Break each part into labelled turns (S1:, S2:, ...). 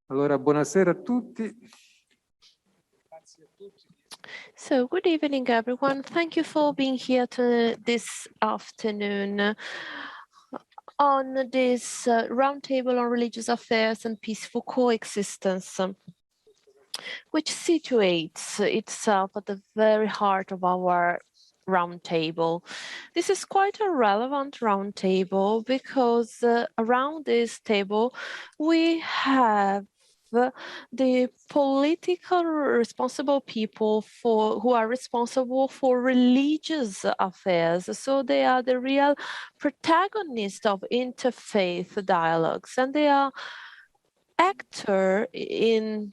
S1: Allora, buonasera a tutti.
S2: So, good evening, everyone. Thank you for being here this afternoon on this roundtable on religious affairs and peaceful coexistence, which situates itself at the very heart of our roundtable. This is quite a relevant roundtable because around this table we have the political responsible people who are responsible for religious affairs. So they are the real protagonists of interfaith dialogues, and they are actor in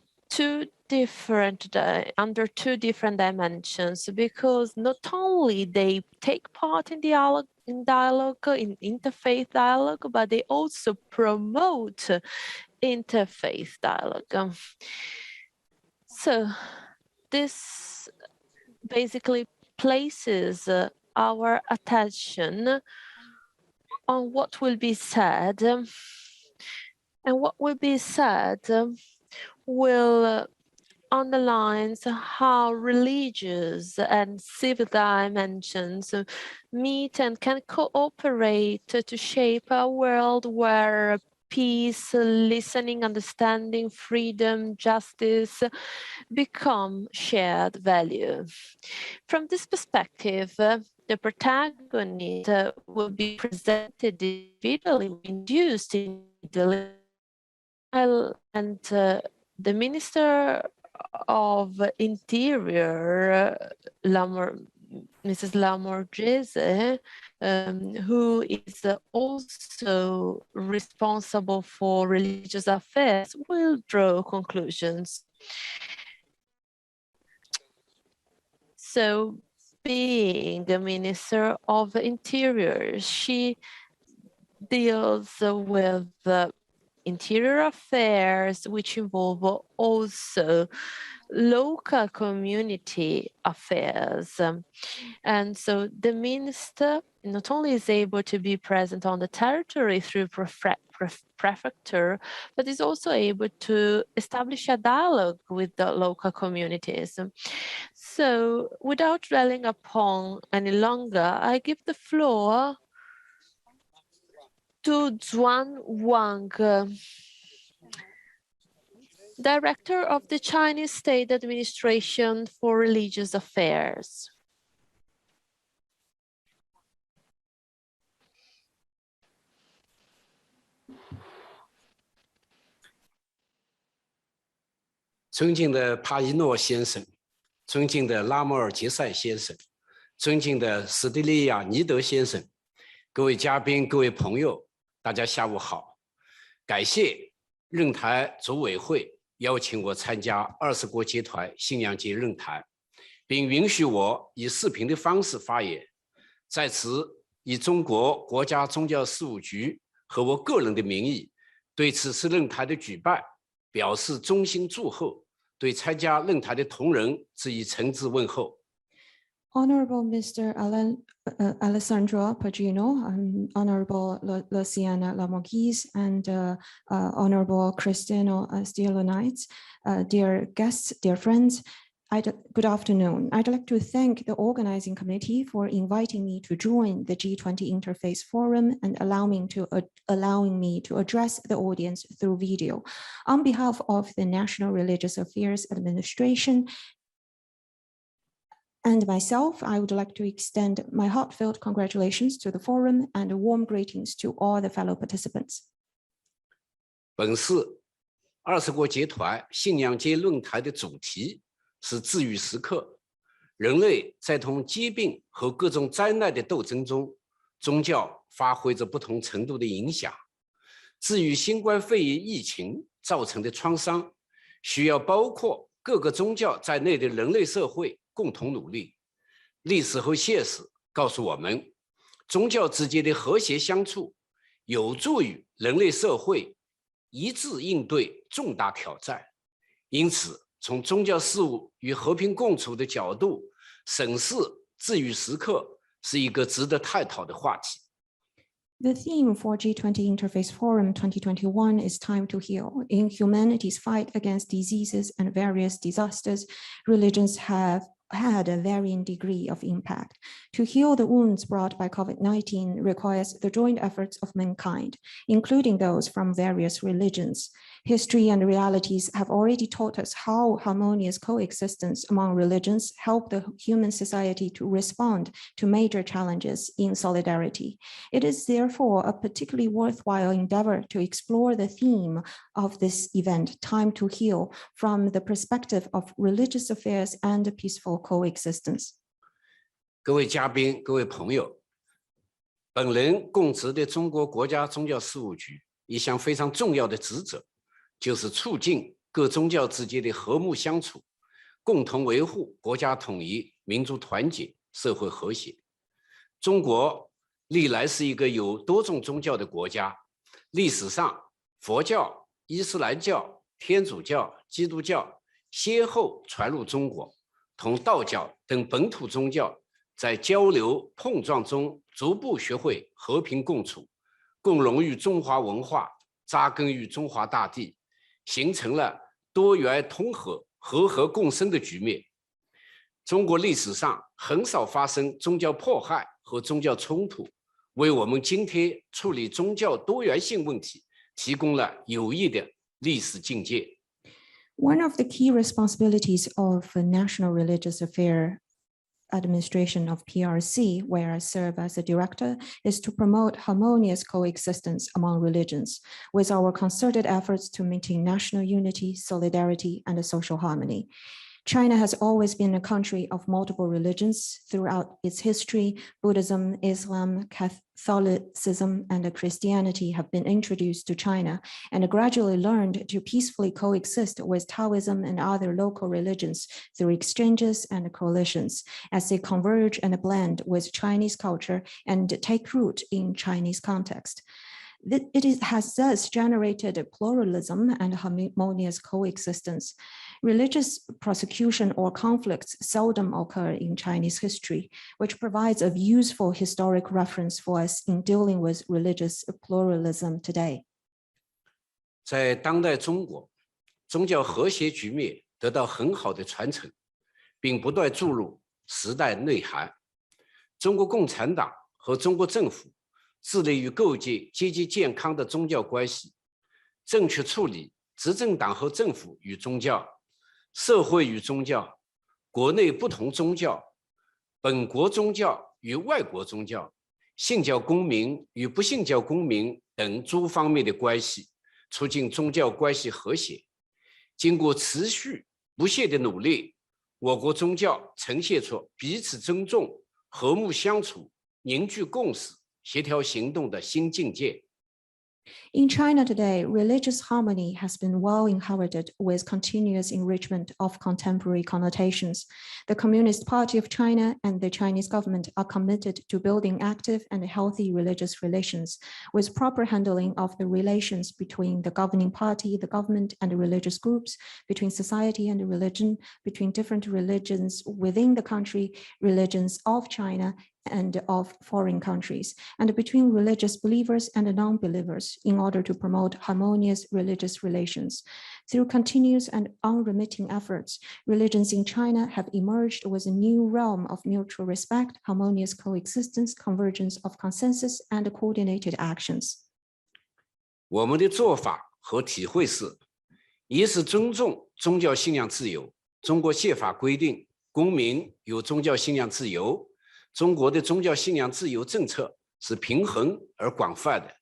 S2: under two different dimensions, because not only they take part in dialogue, in interfaith dialogue, but they also promote interfaith dialogue. So this basically places our attention on what will be said, and what will be said will underlines how religious and civil dimensions meet and can cooperate to shape a world where peace, listening, understanding, freedom, justice become shared value. From this perspective, the protagonist will be presented individually, induced individually, and the Minister of Interior, Mrs. Lamorgese, who is also responsible for religious affairs, will draw conclusions. So, being a Minister of Interior, she deals with interior affairs, which involve also local community affairs. And so the minister not only is able to be present on the territory through prefecture, but is also able to establish a dialogue with the local communities. So without dwelling upon any longer, I give the floor to Zhuan Wang, Director of the Chinese State Administration for Religious Affairs.
S3: 尊敬的帕伊诺先生，尊敬的拉莫尔杰塞先生，尊敬的史蒂利亚尼德先生，各位嘉宾、各位朋友，大家下午好！感谢论坛组委会邀请我参加20国集团信仰节论坛，并允许我以视频的方式发言。在此，以中国国家宗教事务局和我个人的名义，对此次论坛的举办表示衷心祝贺，对参加论坛的同仁致以诚挚问候。
S4: Honorable Mr. Alessandro Pagino, Honorable Luciana Lamorgese, and Honorable Cristiano Stielonites, dear guests, dear friends, good afternoon. I'd like to thank the organizing committee for inviting me to join the G20 Interfaith Forum and allowing me to address the audience through video. On behalf of the National Religious Affairs Administration and myself, I would like to extend my heartfelt congratulations to the forum and warm greetings to all the fellow participants.
S3: 本次20国集团信仰节论坛的主题是治愈时刻。人类在同疾病和各种灾难的斗争中，宗教发挥着不同程度的影响。治愈新冠肺炎疫情造成的创伤，需要包括各个宗教在内的人类社会共同努力。历史和现实告诉我们，宗教之间的和谐相处有助于人类社会一致应对重大挑战。因此，从宗教事务与和平共处的角度审视治愈时刻是一个值得探讨的话题。
S4: The theme for G20 Interface Forum 2021 is Time to Heal. In humanity's fight against diseases and various disasters, religions have had a varying degree of impact. To heal the wounds brought by COVID-19 requires the joint efforts of mankind, including those from various religions. History and realities have already taught us how harmonious coexistence among religions help the human society to respond to major challenges in solidarity. It is therefore a particularly worthwhile endeavor to explore the theme of this event, Time to Heal, from the perspective of religious affairs and peaceful coexistence.
S3: 各位嘉宾、各位朋友，本人供职的中国国家宗教事务局一项非常重要的职责，就是促进各宗教之间的和睦相处，共同维护国家统一、民族团结、社会和谐。中国历来是一个有多种宗教的国家，历史上佛教、伊斯兰教、天主教、基督教先后传入中国，同道教等本土宗教在交流碰撞中逐步学会和平共处，共融于中华文化，扎根于中华大地，形成了多元通和、和合共生的局面。中国历史上很少发生宗教迫害和宗教冲突，为我们今天处理宗教多元性问题提供了有益的历史境界。
S4: One of the key responsibilities of the National Religious Affairs Administration of PRC, where I serve as a director, is to promote harmonious coexistence among religions, with our concerted efforts to maintain national unity, solidarity, and social harmony. China has always been a country of multiple religions. Throughout its history, Buddhism, Islam, Catholicism, and Christianity have been introduced to China and gradually learned to peacefully coexist with Taoism and other local religions through exchanges and coalitions as they converge and blend with Chinese culture and take root in Chinese context. It has thus generated pluralism and harmonious coexistence. Religious persecution or conflicts seldom occur in Chinese history, which provides a useful historic reference for us in dealing with religious pluralism today.
S3: 在当代中国，宗教和谐局面得到很好的传承，并不断注入时代内涵。中国共产党和中国政府致力于构建阶级健康的宗教关系，正确处理执政党和政府与宗教、社会与宗教、国内不同宗教、本国宗教与外国宗教、信教公民与不信教公民等诸方面的关系，促进宗教关系和谐。经过持续不懈的努力，我国宗教呈现出彼此尊重、和睦相处、凝聚共识、协调行动的新境界。
S4: In China today, religious harmony has been well inherited with continuous enrichment of contemporary connotations. The Communist Party of China and the Chinese government are committed to building active and healthy religious relations with proper handling of the relations between the governing party, the government, and the religious groups, between society and religion, between different religions within the country, religions of China, and of foreign countries, and between religious believers and non-believers in order to promote harmonious religious relations. Through continuous and unremitting efforts, religions in China have emerged with a new realm of mutual respect, harmonious coexistence, convergence of consensus, and coordinated actions.
S3: 我们的做法和体会是：一是尊重宗教信仰自由。中国宪法规定，公民有宗教信仰自由。中国的宗教信仰自由政策是平衡而广泛的，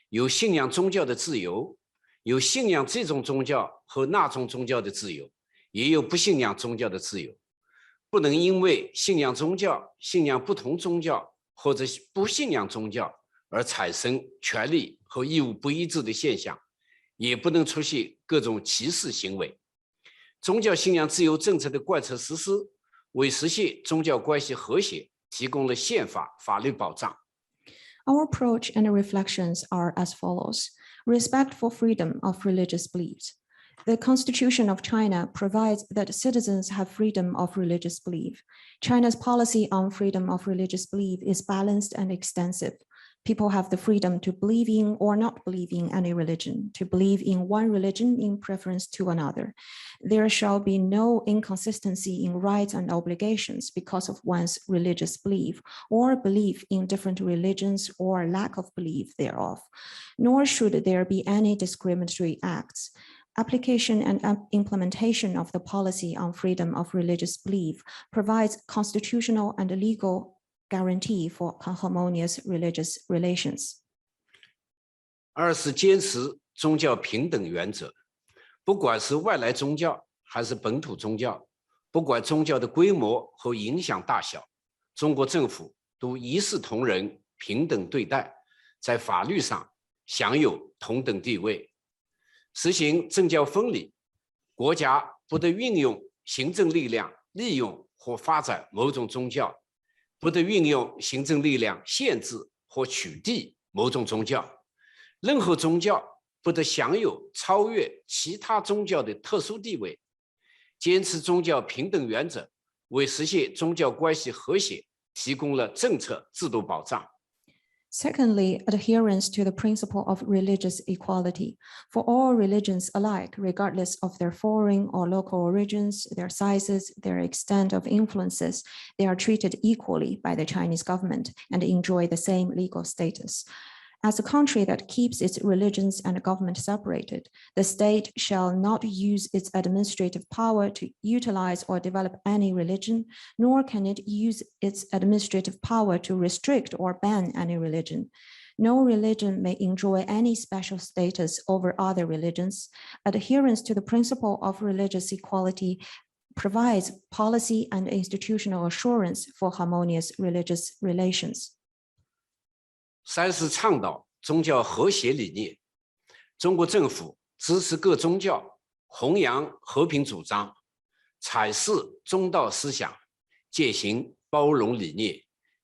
S3: 有信仰宗教的自由，有信仰这种宗教和那种宗教的自由，也有不信仰宗教的自由。不能因为信仰宗教、信仰不同宗教或者不信仰宗教而产生权利和义务不一致的现象，也不能出现各种歧视行为。宗教信仰自由政策的贯彻实施，为实现宗教关系和谐提供了宪法法律保障。
S4: Our approach and reflections are as follows. Respect for freedom of religious beliefs. The Constitution of China provides that citizens have freedom of religious belief. China's policy on freedom of religious belief is balanced and extensive. People have the freedom to believe in or not believe in any religion, to believe in one religion in preference to another. There shall be no inconsistency in rights and obligations because of one's religious belief or belief in different religions or lack of belief thereof, nor should there be any discriminatory acts. Application and implementation of the policy on freedom of religious belief provides constitutional and legal guarantee for harmonious religious relations.
S3: 二是坚持宗教平等原则，不管是外来宗教还是本土宗教，不管宗教的规模和影响大小，中国政府都一视同仁，平等对待，在法律上享有同等地位。实行政教分离，国家不得运用行政力量利用或发展某种宗教，不得运用行政力量限制或取缔某种宗教。任何宗教不得享有超越其他宗教的特殊地位。坚持宗教平等原则，为实现宗教关系和谐提供了政策制度保障。
S4: Secondly, adherence to the principle of religious equality. For all religions alike, regardless of their foreign or local origins, their sizes, their extent of influences, they are treated equally by the Chinese government and enjoy the same legal status. As a country that keeps its religions and government separated, the state shall not use its administrative power to utilize or develop any religion, nor can it use its administrative power to restrict or ban any religion. No religion may enjoy any special status over other religions. Adherence to the principle of religious equality provides policy and institutional assurance for harmonious religious relations.
S3: 三是倡导宗教和谐理念。中国政府支持各宗教，弘扬和平主张，阐释中道思想，践行包容理念，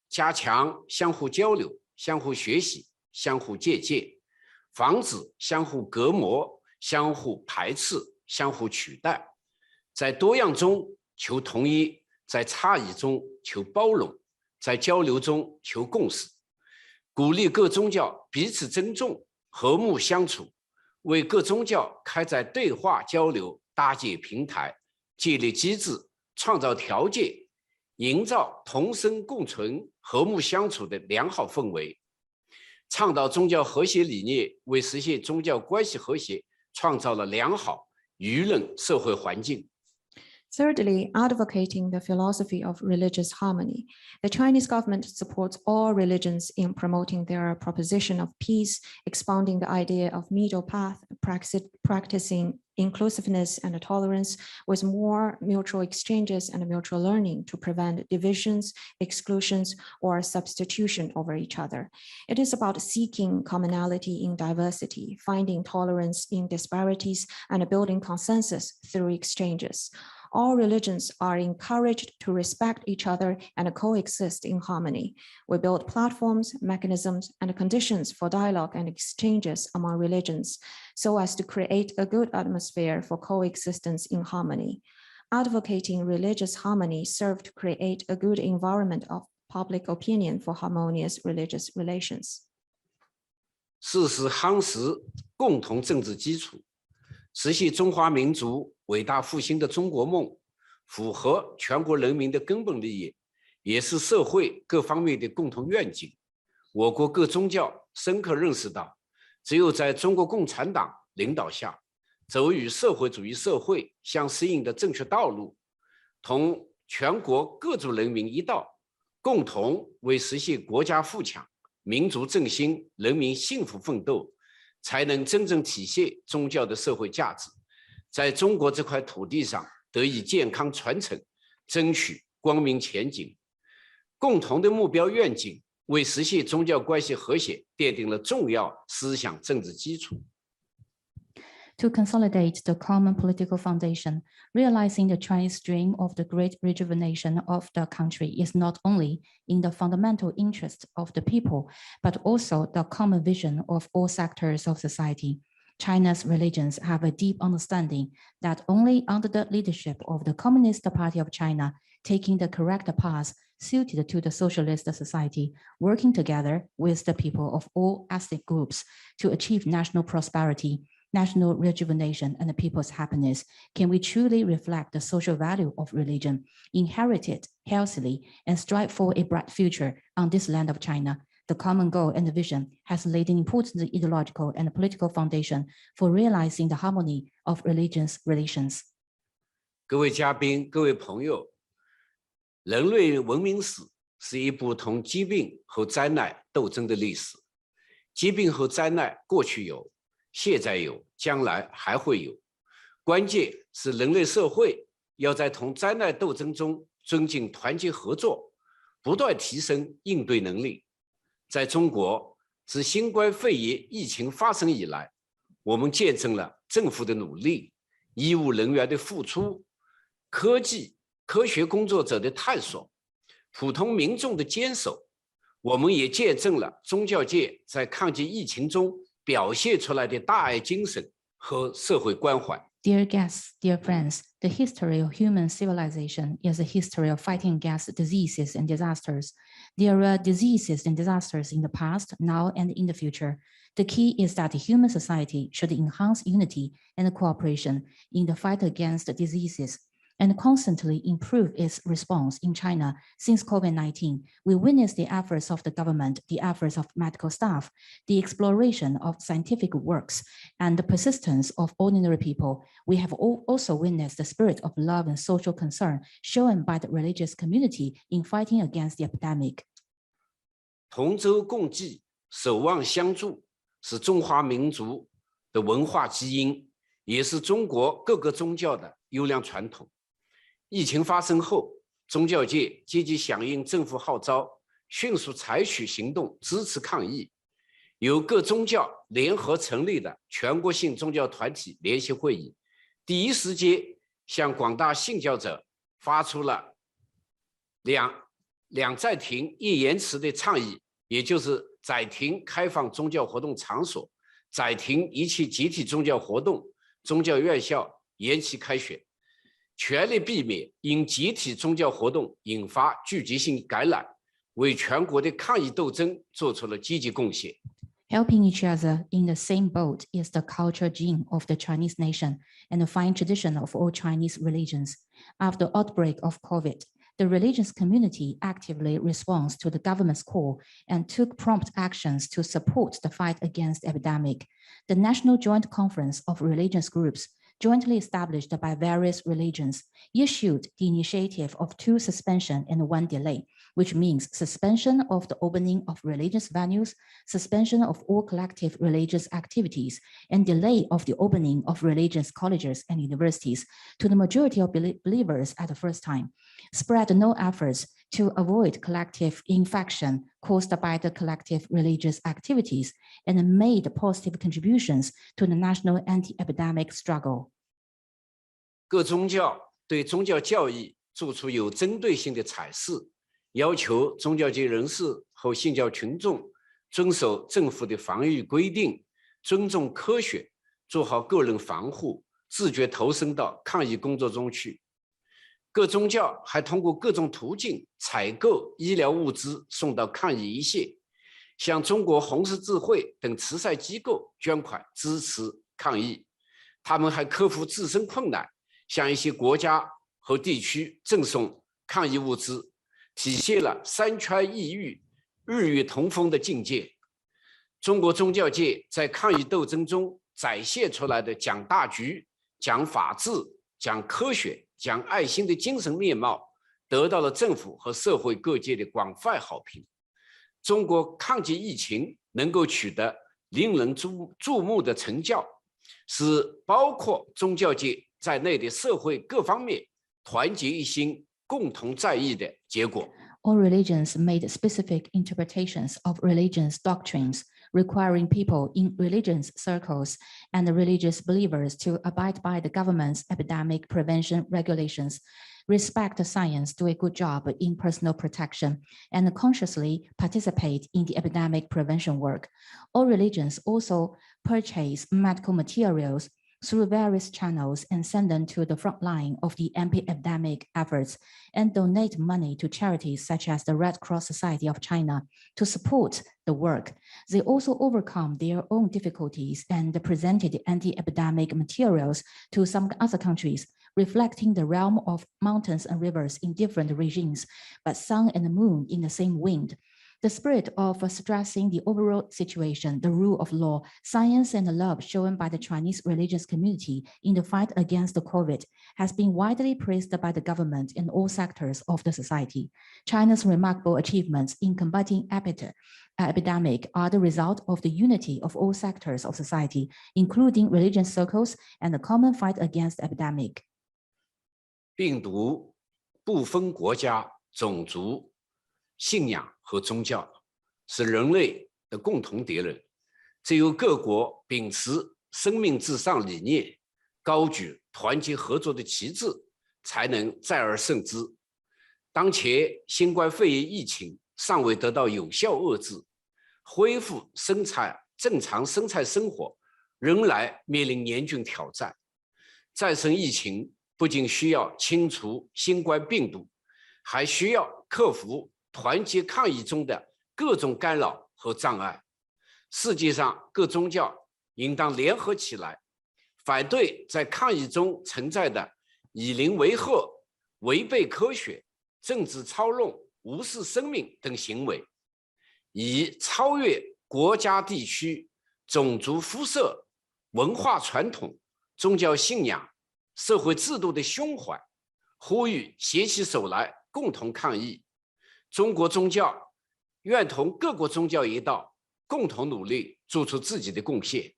S3: 加强相互交流、相互学习、相互借鉴，防止相互隔膜、相互排斥、相互取代，在多样中求统一，在差异中求包容，在交流中求共识。鼓励各宗教彼此尊重、和睦相处，为各宗教开展对话交流搭建平台，建立机制，创造条件，营造同生共存、和睦相处的良好氛围。倡导宗教和谐理念，为实现宗教关系和谐创造了良好舆论社会环境。
S4: Thirdly, advocating the philosophy of religious harmony. The Chinese government supports all religions in promoting their proposition of peace, expounding the idea of middle path, practicing inclusiveness and tolerance with more mutual exchanges and mutual learning to prevent divisions, exclusions, or substitution over each other. It is about seeking commonality in diversity, finding tolerance in disparities, and building consensus through exchanges. All religions are encouraged to respect each other and coexist in harmony. We build platforms, mechanisms, and conditions for dialogue and exchanges among religions so as to create a good atmosphere for coexistence in harmony. Advocating religious harmony serves to create a good environment of public opinion for harmonious religious relations.
S3: 四是夯实共同政治基础，实现中华民族伟大复兴的中国梦，符合全国人民的根本利益，也是社会各方面的共同愿景。我国各宗教深刻认识到，只有在中国共产党领导下，走与社会主义社会相适应的正确道路，同全国各族人民一道，共同为实现国家富强、民族振兴、人民幸福奋斗，才能真正体现宗教的社会价值，在中国这块土地上得以健康传承，争取光明前景。共同的目标愿景为实现宗教关系和谐奠定了重要思想政治基础。
S5: To consolidate the common political foundation, realizing the Chinese dream of the great rejuvenation of the country is not only in the fundamental interest of the people, but also the common vision of all sectors of society. China's religions have a deep understanding that only under the leadership of the Communist Party of China, taking the correct path, suited to the socialist society, working together with the people of all ethnic groups to achieve national prosperity, national rejuvenation, and the people's happiness? Can we truly reflect the social value of religion, inherit it healthily, and strive for a bright future on this land of China? The common goal and the vision has laid an important ideological and political foundation for realizing the harmony of religious relations.
S3: 各位嘉宾、各位朋友，人类文明史是一部同疾病和灾难斗争的历史。疾病和灾难过去有，现在有，将来还会有。关键是人类社会要在同灾难斗争中增进团结合作，不断提升应对能力。在中国，自新冠肺炎疫情发生以来，我们见证了政府的努力、医务人员的付出、科学工作者的探索、普通民众的坚守。我们也见证了宗教界在抗击疫情中表现出来的大爱精神和社会关怀。
S5: Dear guests, dear friends, the history of human civilization is a history of fighting against diseases and disasters. There are diseases and disasters in the past, now, and in the future. The key is that human society should enhance unity and cooperation in the fight against diseases and constantly improve its response. In China, since COVID-19, we witnessed the efforts of the government, the efforts of medical staff, the exploration of scientific works, and the persistence of ordinary people. We have also witnessed the spirit of love and social concern shown by the religious community in fighting against the epidemic.
S3: 同舟共济、守望相助，是中华民族的文化基因，也是中国各个宗教的优良传统。疫情发生后，宗教界积极响应政府号召，迅速采取行动支持抗疫。由各宗教联合成立的全国性宗教团体联席会议，第一时间向广大信教者发出了两暂停一延迟的倡议，也就是暂停开放宗教活动场所，暂停一切集体宗教活动，宗教院校延期开学。全力避免因集体宗教活动引发聚集性感染，为全国的抗疫斗争做出了积极贡献。
S5: Helping each other in the same boat is the cultural gene of the Chinese nation and the fine tradition of all Chinese religions. After the outbreak of COVID, the religious community actively responds to the government's call and took prompt actions to support the fight against the epidemic. The National Joint Conference of Religious Groups, jointly established by various religions, issued the initiative of 2 suspension and 1 delay, which means suspension of the opening of religious venues, suspension of all collective religious activities, and delay of the opening of religious colleges and universities to the majority of believers at the first time. Spread no efforts to avoid collective infection caused by the collective religious activities, and made positive contributions to the national anti-epidemic struggle.
S3: 各宗教对宗教教义做出有针对性的阐释，要求宗教界人士和信教群众遵守政府的防疫规定，尊重科学，做好个人防护，自觉投身到抗疫工作中去。各宗教还通过各种途径采购医疗物资送到抗疫一线，向中国红十字会等慈善机构捐款支持抗疫。他们还克服自身困难，向一些国家和地区赠送抗疫物资，体现了三权异域、日月同风的境界。中国宗教界在抗疫斗争中展现出来的讲大局、讲法治、讲科学、讲爱心的精神面貌，得到了政府和社会各界的广泛好评。中国抗击疫情能够取得令人注目的成效，是包括宗教界在内的社会各方面团结一心、共同战役的结果。
S5: All religions made specific interpretations of religious doctrines, requiring people in religious circles and religious believers to abide by the government's epidemic prevention regulations, respect science, do a good job in personal protection, and consciously participate in the epidemic prevention work. All religions also purchase medical materials, through various channels and send them to the front line of the anti-epidemic efforts and donate money to charities such as the Red Cross Society of China to support the work. They also overcome their own difficulties and presented anti-epidemic materials to some other countries, reflecting the realm of mountains and rivers in different regimes, but sun and moon in the same wind. The spirit of stressing the overall situation, the rule of law, science, and love shown by the Chinese religious community in the fight against the COVID has been widely praised by the government and all sectors of the society. China's remarkable achievements in combating epidemic are the result of the unity of all sectors of society, including religious circles and the common fight against epidemic.
S3: 病毒不分国家、种族、信仰和宗教，是人类的共同敌人。只有各国秉持生命至上理念，高举团结合作的旗帜，才能再而胜之。当前新冠肺炎疫情尚未得到有效遏制，恢复正常生产生活仍然面临严峻挑战。战胜疫情不仅需要清除新冠病毒，还需要克服团结抗疫中的各种干扰和障碍。世界上各宗教应当联合起来，反对在抗疫中存在的以邻为壑、违背科学、政治操弄、无视生命等行为，以超越国家、地区、种族、肤色、文化传统、宗教信仰、社会制度的胸怀，呼吁携起手来共同抗疫。中国宗教愿同各国宗教一道，共同努力，做出自己的贡献。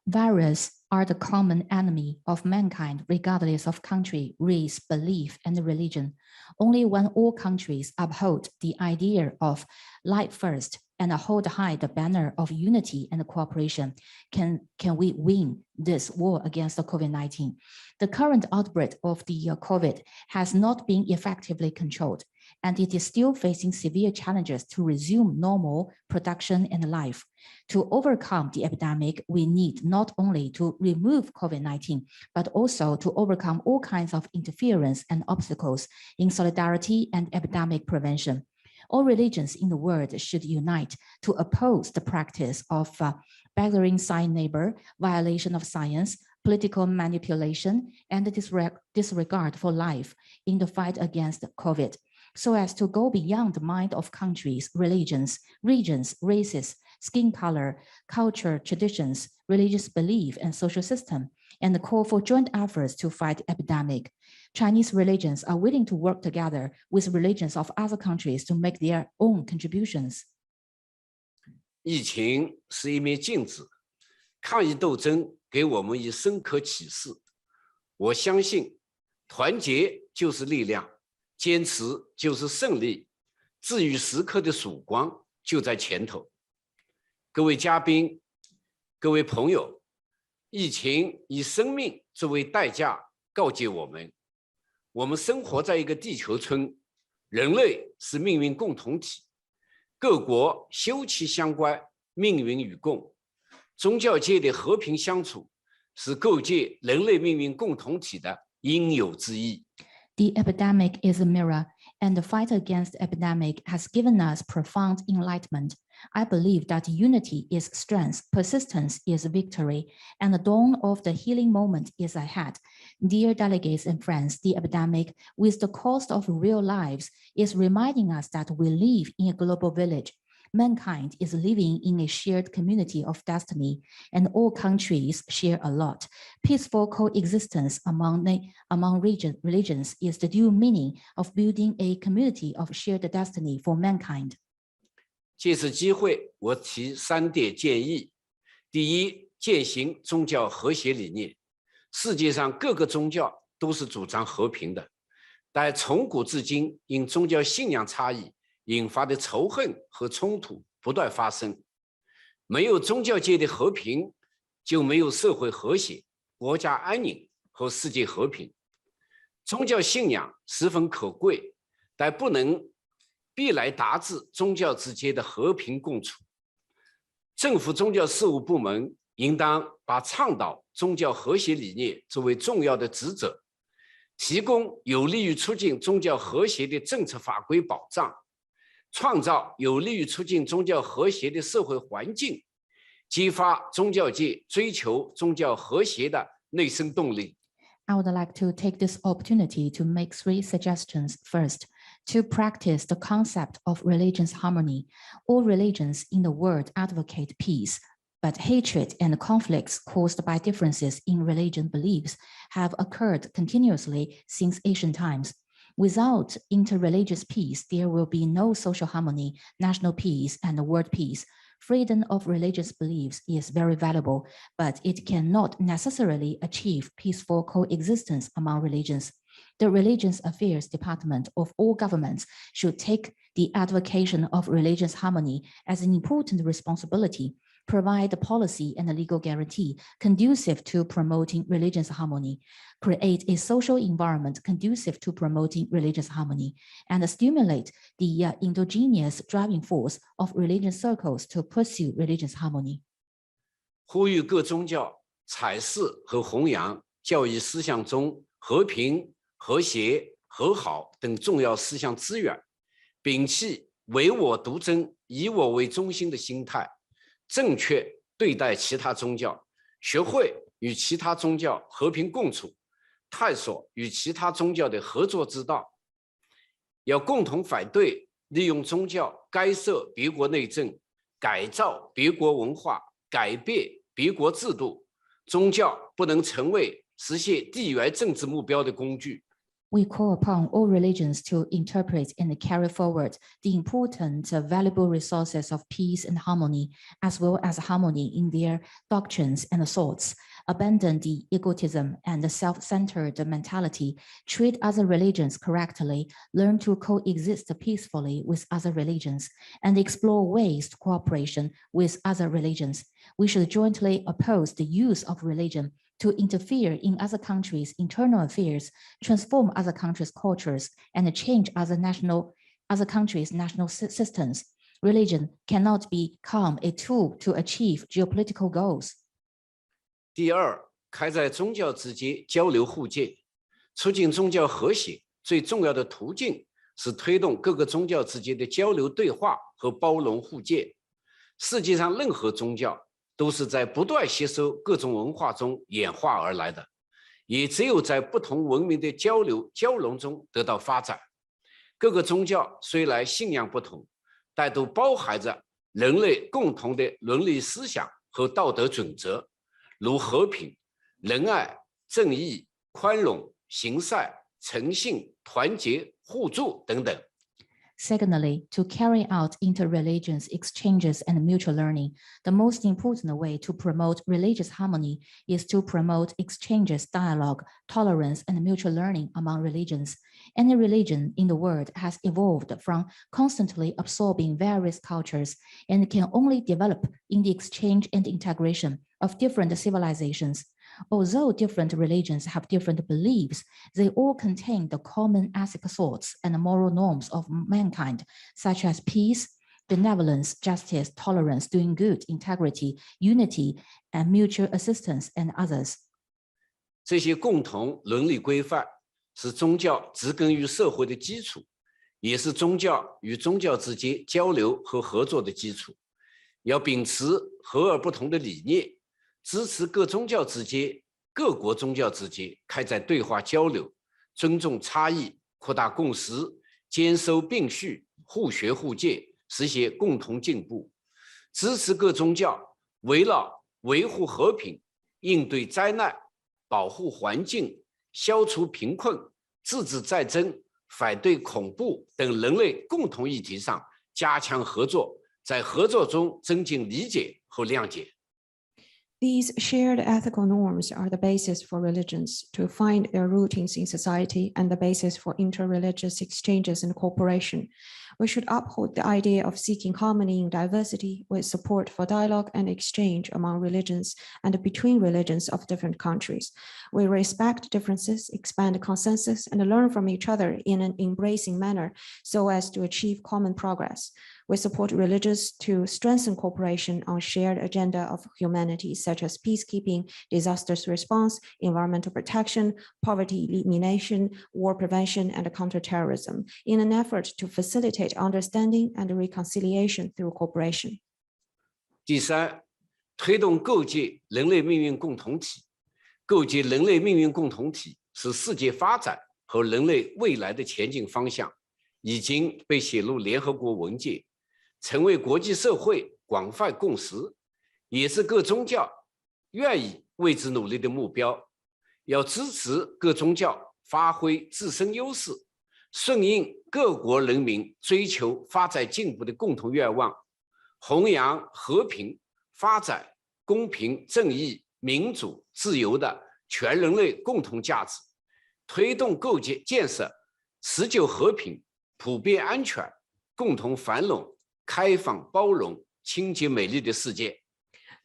S5: Viruses are the common enemy of mankind, regardless of country, race, belief, and religion. Only when all countries uphold the idea of light first and hold high the banner of unity and cooperation can we win this war against the COVID-19. The current outbreak of the COVID has not been effectively controlled, and it is still facing severe challenges to resume normal production and life. To overcome the epidemic, we need not only to remove COVID-19, but also to overcome all kinds of interference and obstacles in solidarity and epidemic prevention. All religions in the world should unite to oppose the practice of battering science neighbor, violation of science, political manipulation, and disregard for life in the fight against COVID, so as to go beyond the mind of countries, religions, regions, races, skin color, culture, traditions, religious belief, and social system, and call for joint efforts to fight epidemic. Chinese religions are willing to work together with religions of other countries to make their own contributions.
S3: 疫情是一面镜子，抗疫斗争给我们以深刻启示。我相信，团结就是力量，坚持就是胜利，治愈时刻的曙光就在前头。各位嘉宾，各位朋友，疫情以生命作为代价告诫我们，我们生活在一个地球村，人类是命运共同体，各国休戚相关，命运与共。宗教界的和平相处是构建人类命运共同体的应有之义。
S5: The epidemic is a mirror, and the fight against the epidemic has given us profound enlightenment. I believe that unity is strength, persistence is victory, and the dawn of the healing moment is ahead. Dear delegates and friends, the epidemic, with the cost of real lives, is reminding us that we live in a global village. Mankind is living in a shared community of destiny, and all countries share a lot. Peaceful coexistence among religions is the due meaning of building a community of shared destiny for mankind.
S3: 借此机会，我提3点建议。第一，践行宗教和谐理念。世界上各个宗教都是主张和平的，但从古至今，因宗教信仰差异引发的仇恨和冲突不断发生。没有宗教界的和平，就没有社会和谐、国家安宁和世界和平。宗教信仰十分可贵，但不能必来达至宗教之间的和平共处。政府宗教事务部门应当把倡导宗教和谐理念作为重要的职责，提供有利于促进宗教和谐的政策法规保障，创造有利于促进宗教和谐的社会环境，激发宗教界追求宗教和谐的内生动力。
S5: I would like to take this opportunity to make 3 suggestions. First, to practice the concept of religious harmony. All religions in the world advocate peace, but hatred and conflicts caused by differences in religion beliefs have occurred continuously since ancient times. Without interreligious peace, there will be no social harmony, national peace, and world peace. Freedom of religious beliefs is very valuable, but it cannot necessarily achieve peaceful coexistence among religions. The Religious Affairs Department of all governments should take the advocacy of religious harmony as an important responsibility, provide policy and a legal guarantee conducive to promoting religious harmony, create a social environment conducive to promoting religious harmony, and stimulate the endogenous driving force of religious circles to pursue religious harmony.
S3: 呼吁各宗教采视和弘扬教义思想中和平、和谐、和好等重要思想资源，摒弃唯我独尊、以我为中心的心态，正确对待其他宗教，学会与其他宗教和平共处，探索与其他宗教的合作之道。要共同反对利用宗教干涉别国内政、改造别国文化、改变别国制度。宗教不能成为实现地缘政治目标的工具。
S5: We call upon all religions to interpret and carry forward the important, valuable resources of peace and harmony, as well as harmony in their doctrines and thoughts. Abandon the egotism and the self-centered mentality, treat other religions correctly, learn to coexist peacefully with other religions, and explore ways to cooperation with other religions. We should jointly oppose the use of religion to interfere in other countries' internal affairs, transform other countries' cultures, and change other countries' national systems. Religion cannot become a tool to achieve geopolitical goals.
S3: 第二，开展宗教之间交流互鉴，促进宗教和谐最重要的途径是推动各个宗教之间的交流对话和包容互鉴。世界上任何宗教都是在不断吸收各种文化中演化而来的，也只有在不同文明的交流交融中得到发展。各个宗教虽然信仰不同，但都包含着人类共同的伦理思想和道德准则，如和平、仁爱、正义、宽容、行善、诚信、团结、互助等等。
S5: Secondly, to carry out inter-religious exchanges and mutual learning, the most important way to promote religious harmony is to promote exchanges, dialogue, tolerance, and mutual learning among religions. Any religion in the world has evolved from constantly absorbing various cultures and can only develop in the exchange and integration of different civilizations. Although different religions have different beliefs, they all contain the common ethical thoughts and moral norms of mankind, such as peace, benevolence, justice, tolerance, doing good, integrity, unity, and mutual assistance, and others.
S3: 这些共同伦理规范是宗教植根于社会的基础，也是宗教与宗教之间交流和合作的基础。要秉持和而不同的理念，支持各宗教之间、各国宗教之间开展对话交流，尊重差异，扩大共识，兼收并蓄，互学互鉴，实现共同进步。支持各宗教围绕维护和平、应对灾难、保护环境、消除贫困、制止战争、反对恐怖等人类共同议题上加强合作，在合作中增进理解和谅解。
S4: These shared ethical norms are the basis for religions to find their rootings in society and the basis for interreligious exchanges and cooperation. We should uphold the idea of seeking harmony in diversity with support for dialogue and exchange among religions and between religions of different countries. We respect differences, expand consensus, and learn from each other in an embracing manner so as to achieve common progress. We support religions to strengthen cooperation on shared agenda of humanity, such as peacekeeping, disasters response, environmental protection, poverty elimination, war prevention, and counterterrorism, in an effort to facilitate understanding and reconciliation through cooperation.
S3: 第三，推动构建人类命运共同体。构建人类命运共同体是世界发展和人类未来的前进方向，已经被写入联合国文件，成为国际社会广泛共识，也是各宗教愿意为之努力的目标。要支持各宗教发挥自身优势，顺应各国人民追求发展进步的共同愿望，弘扬和平、发展、公平、正义、民主、自由的全人类共同价值，推动构建设持久和平、普遍安全、共同繁荣、开放包容、清洁美丽的世界。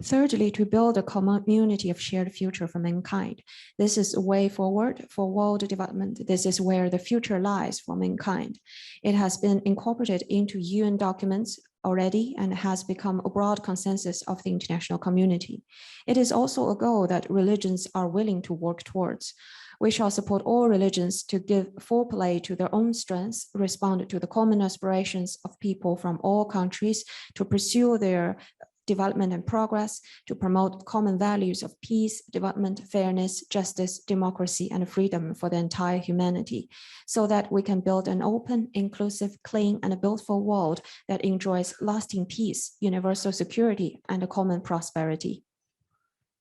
S4: Thirdly, to build a community of shared future for mankind. This is a way forward for world development. This is where the future lies for mankind. It has been incorporated into UN documents already and has become a broad consensus of the international community. It is also a goal that religions are willing to work towards. We shall support all religions to give full play to their own strengths, respond to the common aspirations of people from all countries, to pursue their development and progress, to promote common values of peace, development, fairness, justice, democracy, and freedom for the entire humanity, so that we can build an open, inclusive, clean, and beautiful world that enjoys lasting peace, universal security, and common prosperity.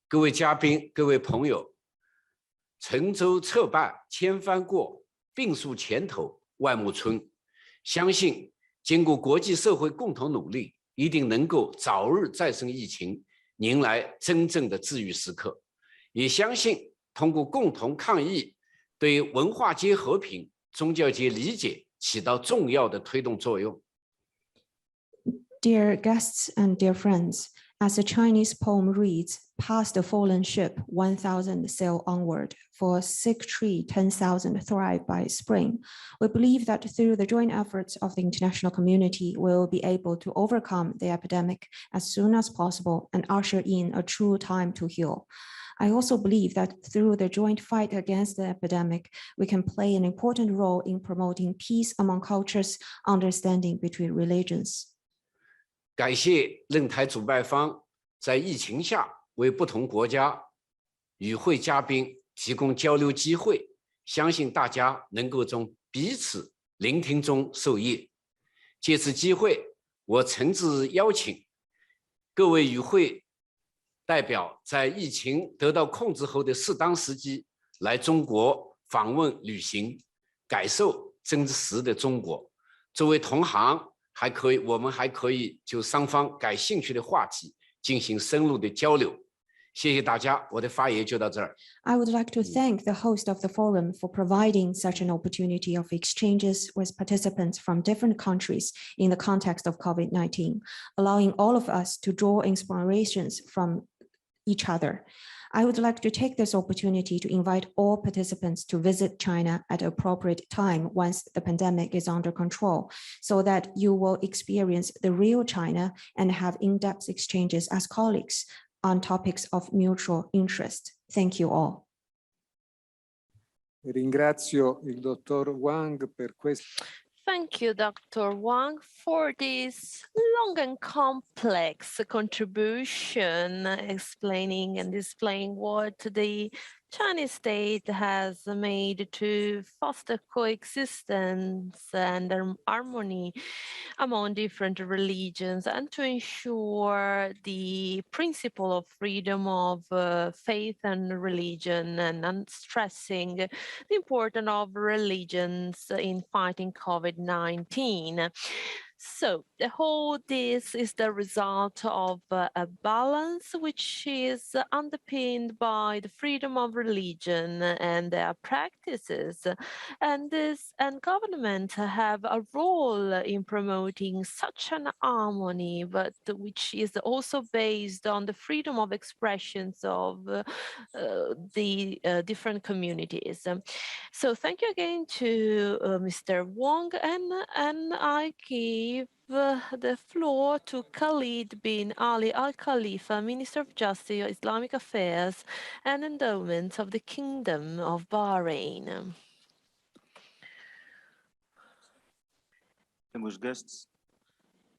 S3: 各位嘉宾、各位朋友，沉舟侧畔千帆过，病树前头万木春。相信经过国际社会共同努力，一定能够早日战胜疫情，迎来真正的治愈时刻。也相信通过共同抗疫，对文化间和平、宗教间理解起到重要的推动作用。
S4: Dear guests and dear friends, as the Chinese poem reads, past the fallen ship, 1,000 sail onward, for a sick tree, 10,000 thrive by spring. We believe that through the joint efforts of the international community, we will be able to overcome the epidemic as soon as possible and usher in a true time to heal. I also believe that through the joint fight against the epidemic, we can play an important role in promoting peace among cultures, understanding between religions.
S3: 感谢论坛主办方在疫情下为不同国家与会嘉宾提供交流机会，相信大家能够从彼此聆听中受益。借此机会，我诚挚邀请各位与会代表在疫情得到控制后的适当时机来中国访问旅行，感受真实的中国。作为同行，我们还可以就双方感兴趣的话题进行深入的交流。谢谢大家，我的发言就到这儿。
S4: I would like to thank the host of the forum for providing such an opportunity of exchanges with participants from different countries in the context of COVID-19, allowing all of us to draw inspirations from each other. I would like to take this opportunity to invite all participants to visit China at an appropriate time once the pandemic is under control, so that you will experience the real China and have in-depth exchanges as colleagues on topics of mutual interest. Thank you all.
S1: Ringrazio il dottor Wang per questo.
S2: Thank you, Dr. Wang, for this long and complex contribution, explaining and displaying what the Chinese state has made to foster coexistence and harmony among different religions and to ensure the principle of freedom of faith and religion, and stressing the importance of religions in fighting COVID-19. So the whole this is the result of a balance which is underpinned by the freedom of religion and their practices, and government have a role in promoting such an harmony, but which is also based on the freedom of expressions of the different communities. So thank you again to Mr. Wong, and I give the floor to Khalid bin Ali Al Khalifa, Minister of Justice, Islamic Affairs and Endowment of the Kingdom of Bahrain.
S6: Distinguished guests,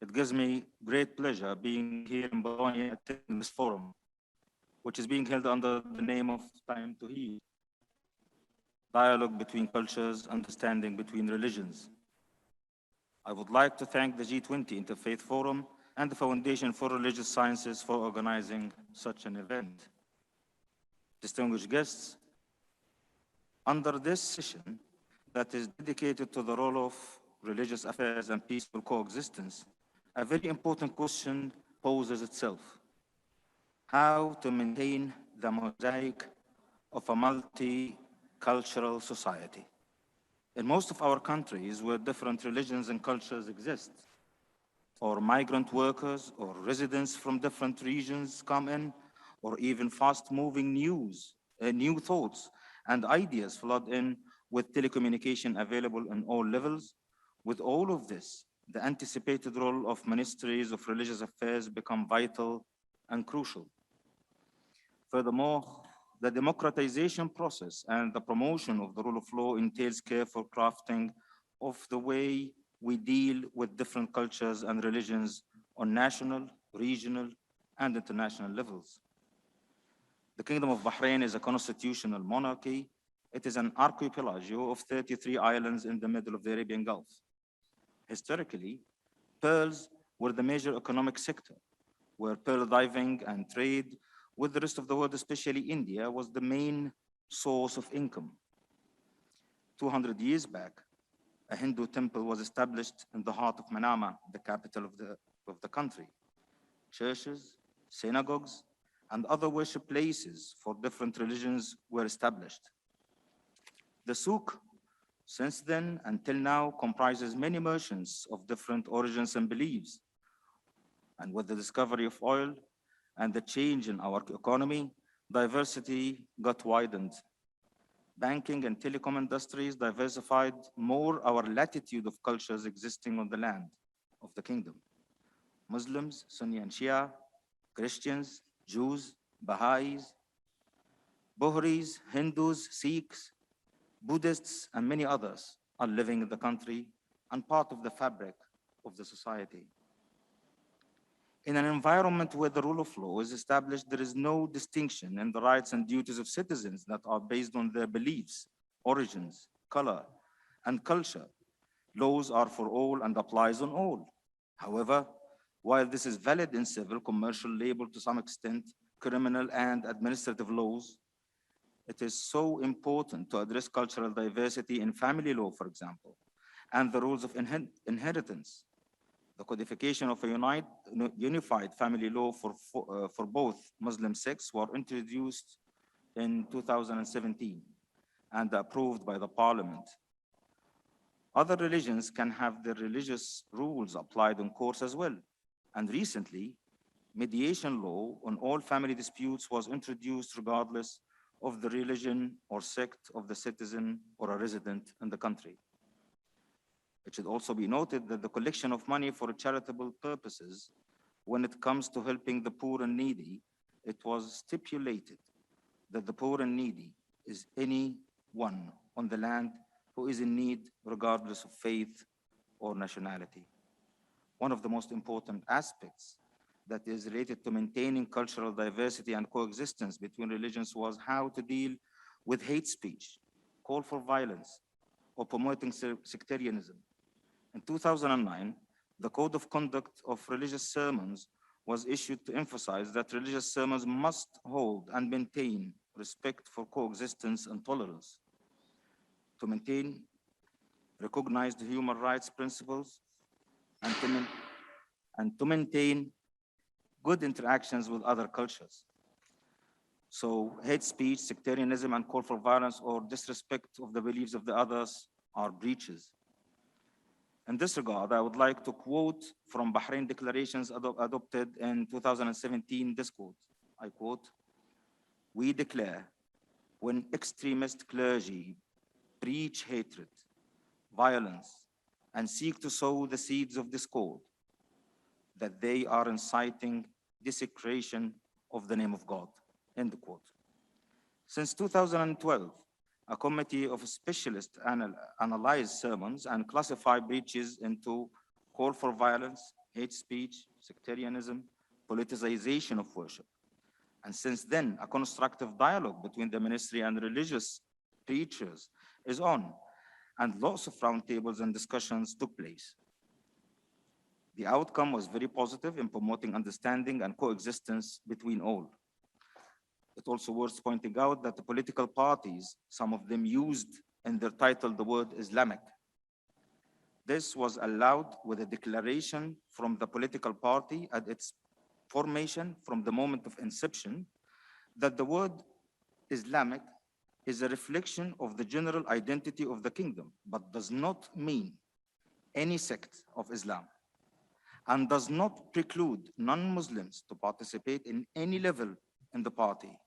S6: it gives me great pleasure being here in Bologna attending this forum, which is being held under the name of Time to Heal, dialogue between cultures, understanding between religions. I would like to thank the G20 Interfaith Forum and the Foundation for Religious Sciences for organizing such an event. Distinguished guests, under this session that is dedicated to the role of religious affairs and peaceful coexistence, a very important question poses itself: how to maintain the mosaic of a multicultural society. In most of our countries where different religions and cultures exist, or migrant workers or residents from different regions come in, or even fast-moving new thoughts and ideas flood in with telecommunication available in all levels. With all of this, the anticipated role of ministries of religious affairs become vital and crucial. Furthermore, the democratization process and the promotion of the rule of law entails careful crafting of the way we deal with different cultures and religions on national, regional, and international levels. The Kingdom of Bahrain is a constitutional monarchy. It is an archipelago of 33 islands in the middle of the Arabian Gulf. Historically, pearls were the major economic sector, where pearl diving and trade with the rest of the world, especially India, was the main source of income. 200 years back, a Hindu temple was established in the heart of Manama, the capital of the country. Churches, synagogues, and other worship places for different religions were established. The souk, since then until now, comprises many merchants of different origins and beliefs. And with the discovery of oil and the change in our economy, diversity got widened. Banking and telecom industries diversified more our latitude of cultures existing on the land of the kingdom. Muslims, Sunni and Shia, Christians, Jews, Baha'is, Bohris, Hindus, Sikhs, Buddhists, and many others are living in the country and part of the fabric of the society. In an environment where the rule of law is established, there is no distinction in the rights and duties of citizens that are based on their beliefs, origins, color, and culture. Laws are for all and applies on all. However, while this is valid in civil, commercial, labor, to some extent, criminal and administrative laws, it is so important to address cultural diversity in family law, for example, and the rules of inheritance. The codification of a unified family law for both Muslim sects were introduced in 2017 and approved by the parliament. Other religions can have their religious rules applied in courts as well. And recently, mediation law on all family disputes was introduced regardless of the religion or sect of the citizen or a resident in the country. It should also be noted that the collection of money for charitable purposes, when it comes to helping the poor and needy, it was stipulated that the poor and needy is anyone on the land who is in need regardless of faith or nationality. One of the most important aspects that is related to maintaining cultural diversity and coexistence between religions was how to deal with hate speech, call for violence, or promoting sectarianism. In 2009, the Code of Conduct of Religious Sermons was issued to emphasize that religious sermons must hold and maintain respect for coexistence and tolerance. To maintain recognized human rights principles, and to maintain good interactions with other cultures. So hate speech, sectarianism, and call for violence or disrespect of the beliefs of the others are breaches. In this regard, I would like to quote from Bahrain declarations adopted in 2017, this quote, I quote, "We declare when extremist clergy preach hatred, violence, and seek to sow the seeds of discord, that they are inciting desecration of the name of God," end quote. Since 2012, a committee of specialists analyzed sermons and classified breaches into call for violence, hate speech, sectarianism, politicization of worship. And since then, a constructive dialogue between the ministry and religious preachers is on, and lots of roundtables and discussions took place. The outcome was very positive in promoting understanding and coexistence between all. It's also worth pointing out that the political parties, some of them used in their title the word Islamic. This was allowed with a declaration from the political party at its formation from the moment of inception that the word Islamic is a reflection of the general identity of the kingdom, but does not mean any sect of Islam, and does not preclude non-Muslims to participate in any level in the party,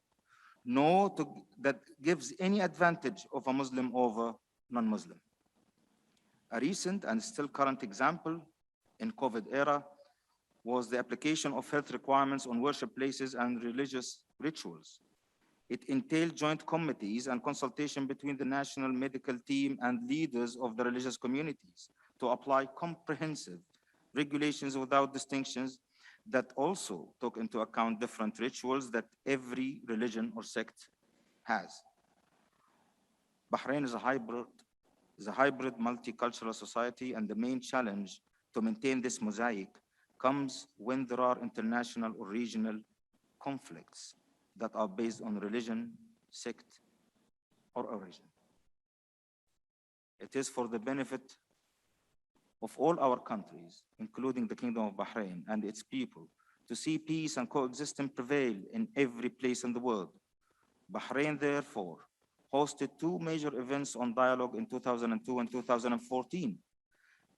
S6: nor that gives any advantage of a Muslim over non-Muslim. A recent and still current example in COVID era was the application of health requirements on worship places and religious rituals. It entailed joint committees and consultation between the national medical team and leaders of the religious communities to apply comprehensive regulations without distinctions that also took into account different rituals that every religion or sect has. Bahrain is a hybrid multicultural society, and the main challenge to maintain this mosaic comes when there are international or regional conflicts that are based on religion, sect, or origin. It is for the benefit of all our countries, including the Kingdom of Bahrain and its people, to see peace and coexistence prevail in every place in the world. Bahrain, therefore, hosted two major events on dialogue in 2002 and 2014.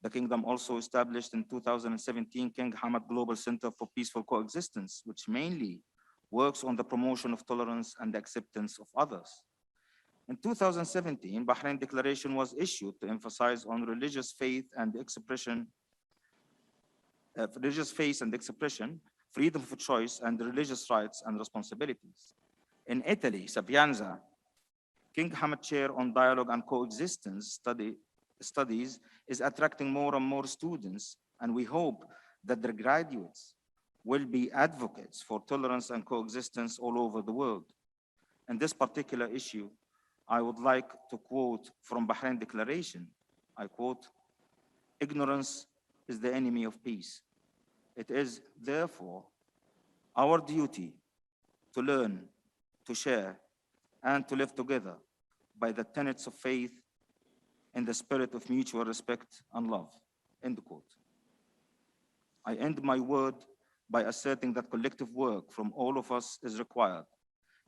S6: The Kingdom also established in 2017 King Hamad Global Center for Peaceful Coexistence, which mainly works on the promotion of tolerance and acceptance of others. In 2017, Bahrain Declaration was issued to emphasize on religious faith and expression, freedom of choice, and religious rights and responsibilities. In Italy, Sapienza, King Hamad Chair on Dialogue and Coexistence Studies is attracting more and more students, and we hope that their graduates will be advocates for tolerance and coexistence all over the world. In this particular issue, I would like to quote from Bahrain Declaration. I quote, "Ignorance is the enemy of peace. It is therefore our duty to learn, to share, and to live together by the tenets of faith in the spirit of mutual respect and love," end quote. I end my word by asserting that collective work from all of us is required.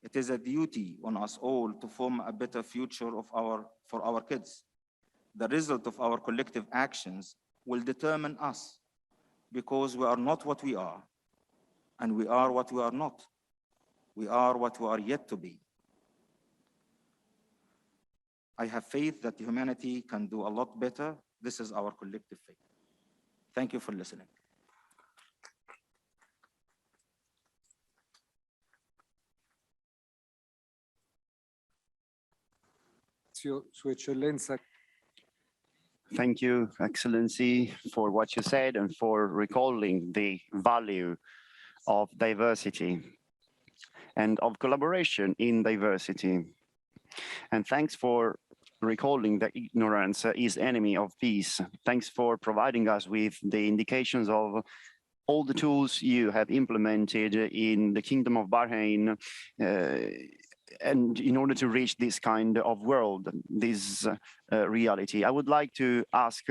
S6: It is a duty on us all to form a better future for our kids. The result of our collective actions will determine us, because we are not what we are, and we are what we are not. We are what we are yet to be. I have faith that humanity can do a lot better. This is our collective faith. Thank you for listening.
S1: Sua Eccellenza.
S7: Thank you, Excellency, for what you said and for recalling the value of diversity and of collaboration in diversity. And thanks for recalling that ignorance is enemy of peace. Thanks for providing us with the indications of all the tools you have implemented in the Kingdom of Bahrain and in order to reach this kind of world, this reality, I would like to ask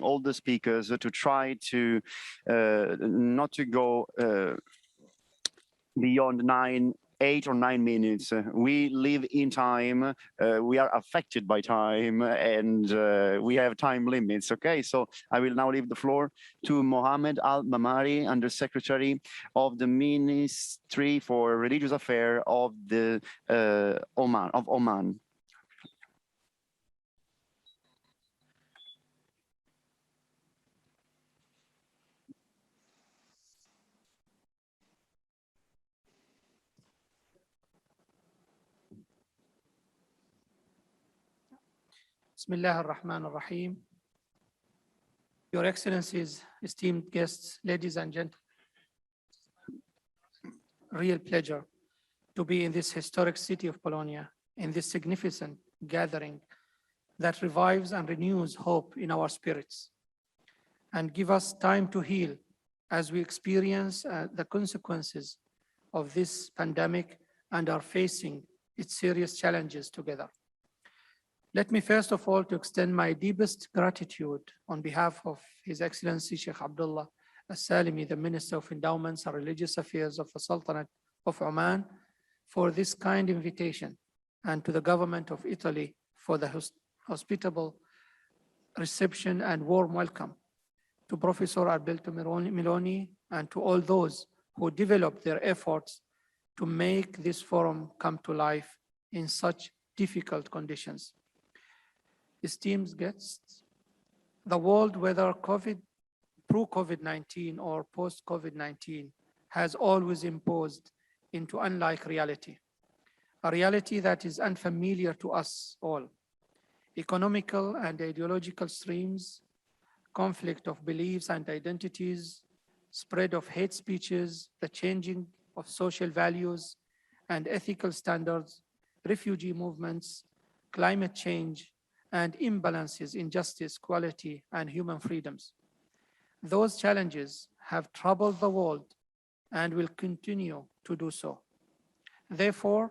S7: all the speakers to try to not to go beyond 8 or 9 minutes. We live in time, we are affected by time, and we have time limits, okay? So I will now leave the floor to Mohammed Al-Mamari, Undersecretary of the Ministry for Religious Affairs of the Oman.
S8: Bismillah ar-Rahman ar-Rahim. Your Excellencies, esteemed guests, ladies and gentlemen, real pleasure to be in this historic city of Bologna, in this significant gathering that revives and renews hope in our spirits and give us time to heal as we experience the consequences of this pandemic and are facing its serious challenges together. Let me first of all to extend my deepest gratitude on behalf of His Excellency Sheikh Abdullah Al-Salimi, the Minister of Endowments and Religious Affairs of the Sultanate of Oman, for this kind invitation, and to the government of Italy for the hospitable reception and warm welcome, to Professor Alberto Meloni, and to all those who developed their efforts to make this forum come to life in such difficult conditions. Esteemed guests, the world, whether pro-COVID-19 or post-COVID-19, has always imposed into unlike reality, a reality that is unfamiliar to us all. Economical and ideological streams, conflict of beliefs and identities, spread of hate speeches, the changing of social values and ethical standards, refugee movements, climate change, and imbalances in justice, equality, and human freedoms. Those challenges have troubled the world and will continue to do so. Therefore,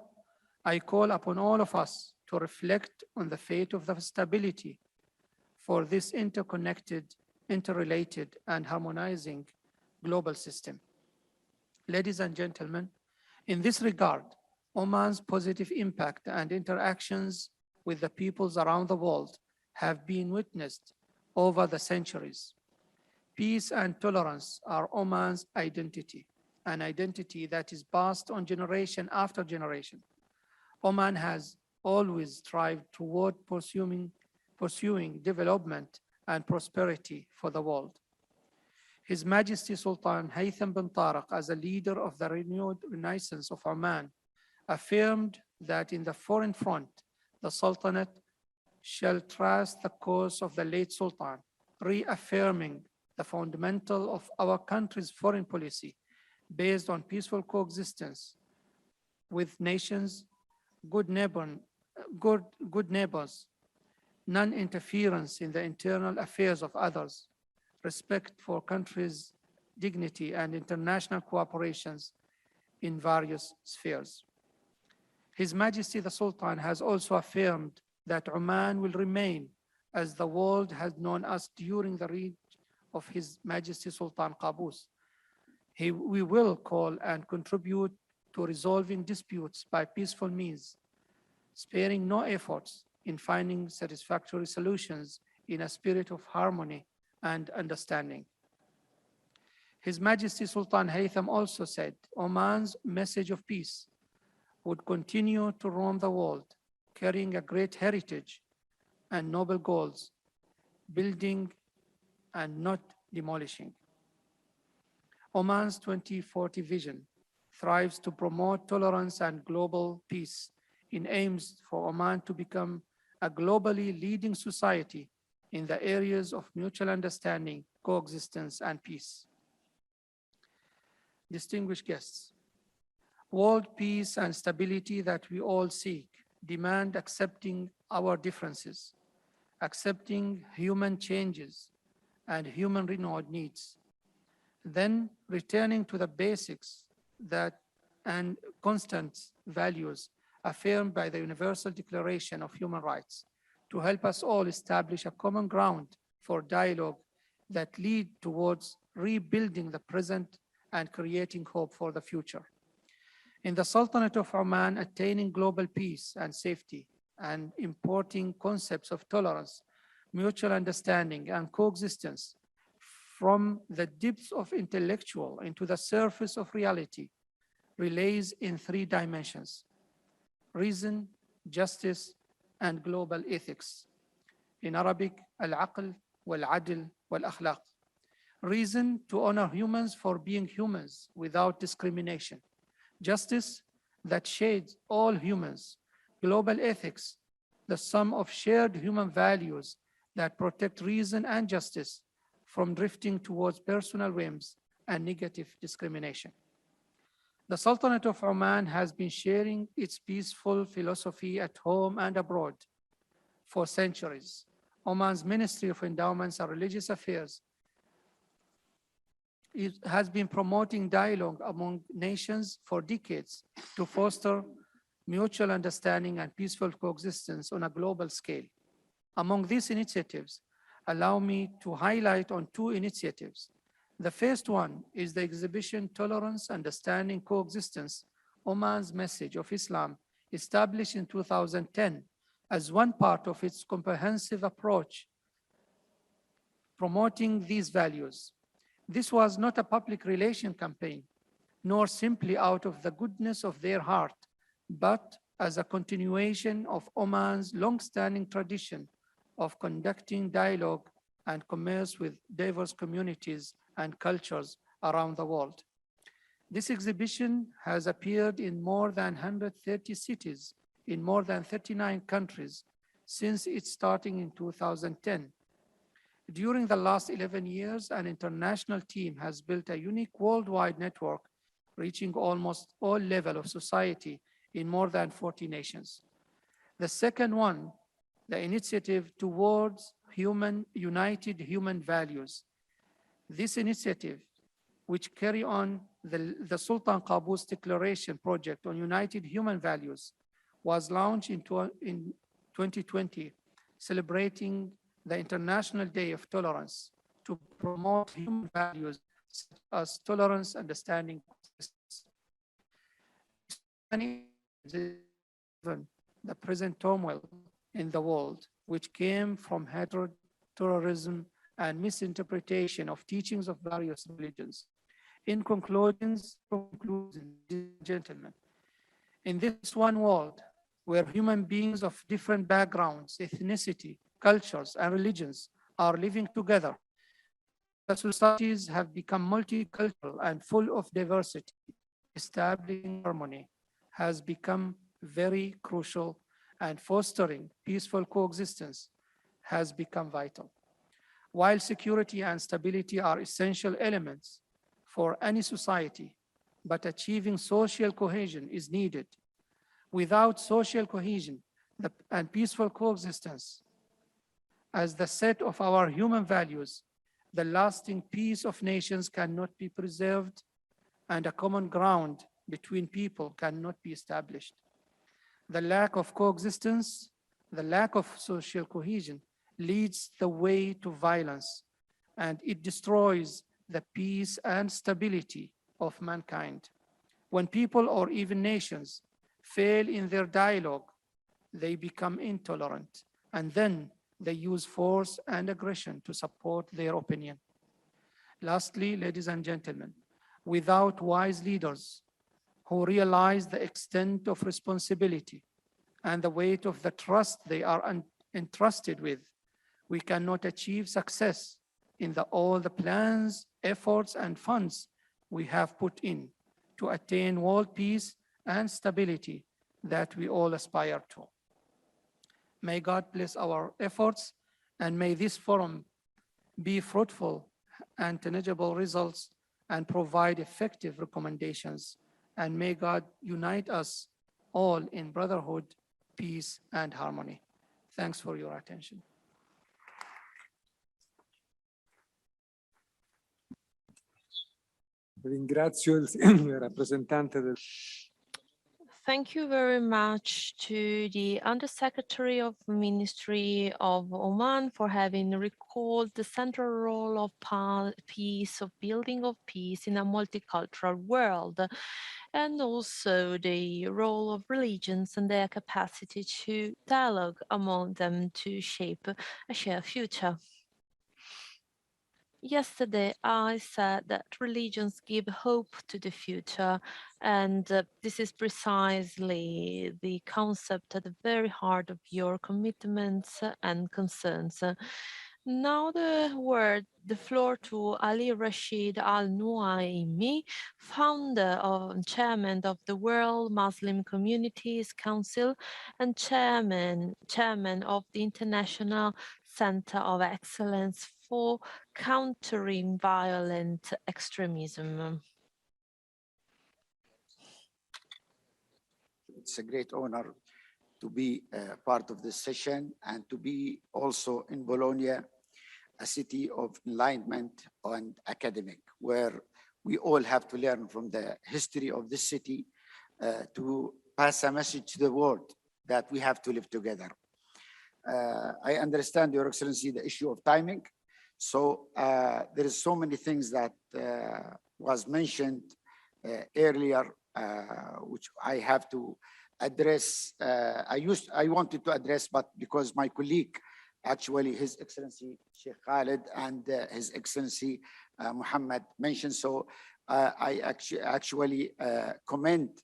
S8: I call upon all of us to reflect on the fate of the stability for this interconnected, interrelated, and harmonizing global system. Ladies and gentlemen, in this regard, Oman's positive impact and interactions with the peoples around the world have been witnessed over the centuries. Peace and tolerance are Oman's identity, an identity that is passed on generation after generation. Oman has always strived toward pursuing development and prosperity for the world. His Majesty Sultan Haytham bin Tariq, as a leader of the renewed renaissance of Oman, affirmed that in the foreign front, the Sultanate shall trace the course of the late Sultan, reaffirming the fundamental of our country's foreign policy based on peaceful coexistence with nations, good neighbors, non-interference in the internal affairs of others, respect for countries' dignity, and international cooperations in various spheres. His Majesty the Sultan has also affirmed that Oman will remain as the world has known us during the reign of His Majesty Sultan Qaboos. We will call and contribute to resolving disputes by peaceful means, sparing no efforts in finding satisfactory solutions in a spirit of harmony and understanding. His Majesty Sultan Haytham also said Oman's message of peace would continue to roam the world, carrying a great heritage and noble goals, building and not demolishing. Oman's 2040 vision thrives to promote tolerance and global peace in aims for Oman to become a globally leading society in the areas of mutual understanding, coexistence, and peace. Distinguished guests, world peace and stability that we all seek demand accepting our differences, accepting human changes and human renewed needs, then returning to the basics and constant values affirmed by the Universal Declaration of Human Rights, to help us all establish a common ground for dialogue that lead towards rebuilding the present and creating hope for the future. In the Sultanate of Oman, attaining global peace and safety and importing concepts of tolerance, mutual understanding, and coexistence from the depths of intellectual into the surface of reality relays in 3 dimensions: reason, justice, and global ethics. In Arabic, al-aql, wal-adl, wal-akhlaq. Reason, to honor humans for being humans without discrimination. Justice, that shades all humans. Global ethics, the sum of shared human values that protect reason and justice from drifting towards personal whims and negative discrimination. The Sultanate of Oman has been sharing its peaceful philosophy at home and abroad for centuries. Oman's Ministry of Endowments and Religious Affairs has been promoting dialogue among nations for decades to foster mutual understanding and peaceful coexistence on a global scale. Among these initiatives, allow me to highlight on 2 initiatives. The first one is the exhibition Tolerance, Understanding, Coexistence, Oman's Message of Islam, established in 2010 as one part of its comprehensive approach promoting these values. This was not a public relation campaign, nor simply out of the goodness of their heart, but as a continuation of Oman's long-standing tradition of conducting dialogue and commerce with diverse communities and cultures around the world. This exhibition has appeared in more than 130 cities in more than 39 countries since its starting in 2010. During the last 11 years, an international team has built a unique worldwide network reaching almost all levels of society in more than 40 nations. The second one, the initiative towards united human values. This initiative, which carry on the Sultan Qaboos Declaration project on united human values, was launched in 2020, celebrating the International Day of Tolerance to promote human values such as tolerance, understanding, the present turmoil in the world, which came from hatred, terrorism, and misinterpretation of teachings of various religions. In conclusion, gentlemen, in this one world where human beings of different backgrounds, ethnicity, cultures, and religions are living together, the societies have become multicultural and full of diversity. Establishing harmony has become very crucial, and fostering peaceful coexistence has become vital. While security and stability are essential elements for any society, but achieving social cohesion is needed. Without social cohesion and peaceful coexistence as the set of our human values, the lasting peace of nations cannot be preserved, and a common ground between people cannot be established. The lack of coexistence, the lack of social cohesion leads the way to violence, and it destroys the peace and stability of mankind. When people or even nations fail in their dialogue, they become intolerant, and then they use force and aggression to support their opinion. Lastly, ladies and gentlemen, without wise leaders who realize the extent of responsibility and the weight of the trust they are entrusted with, we cannot achieve success in all the plans, efforts, and funds we have put in to attain world peace and stability that we all aspire to. May God bless our efforts, and may this forum be fruitful and tangible results and provide effective recommendations. And may God unite us all in brotherhood, peace, and harmony. Thanks for your attention.
S1: Ringrazio il rappresentante del...
S2: Thank you very much to the Undersecretary of Ministry of Oman for having recalled the central role of peace, of building of peace in a multicultural world, and also the role of religions and their capacity to dialogue among them to shape a shared future. Yesterday, I said that religions give hope to the future, and this is precisely the concept at the very heart of your commitments and concerns. Now the floor to Ali Rashid Al Nuaimi, founder and chairman of the World Muslim Communities Council and chairman of the International Center of Excellence for Countering Violent Extremism.
S9: It's a great honor to be part of this session and to be also in Bologna, a city of enlightenment and academic, where we all have to learn from the history of this city to pass a message to the world that we have to live together. I understand, Your Excellency, the issue of timing. So there is so many things that was mentioned earlier, which I have to address. I wanted to address, but because my colleague, actually His Excellency Sheikh Khalid and His Excellency Muhammad mentioned, so I actually comment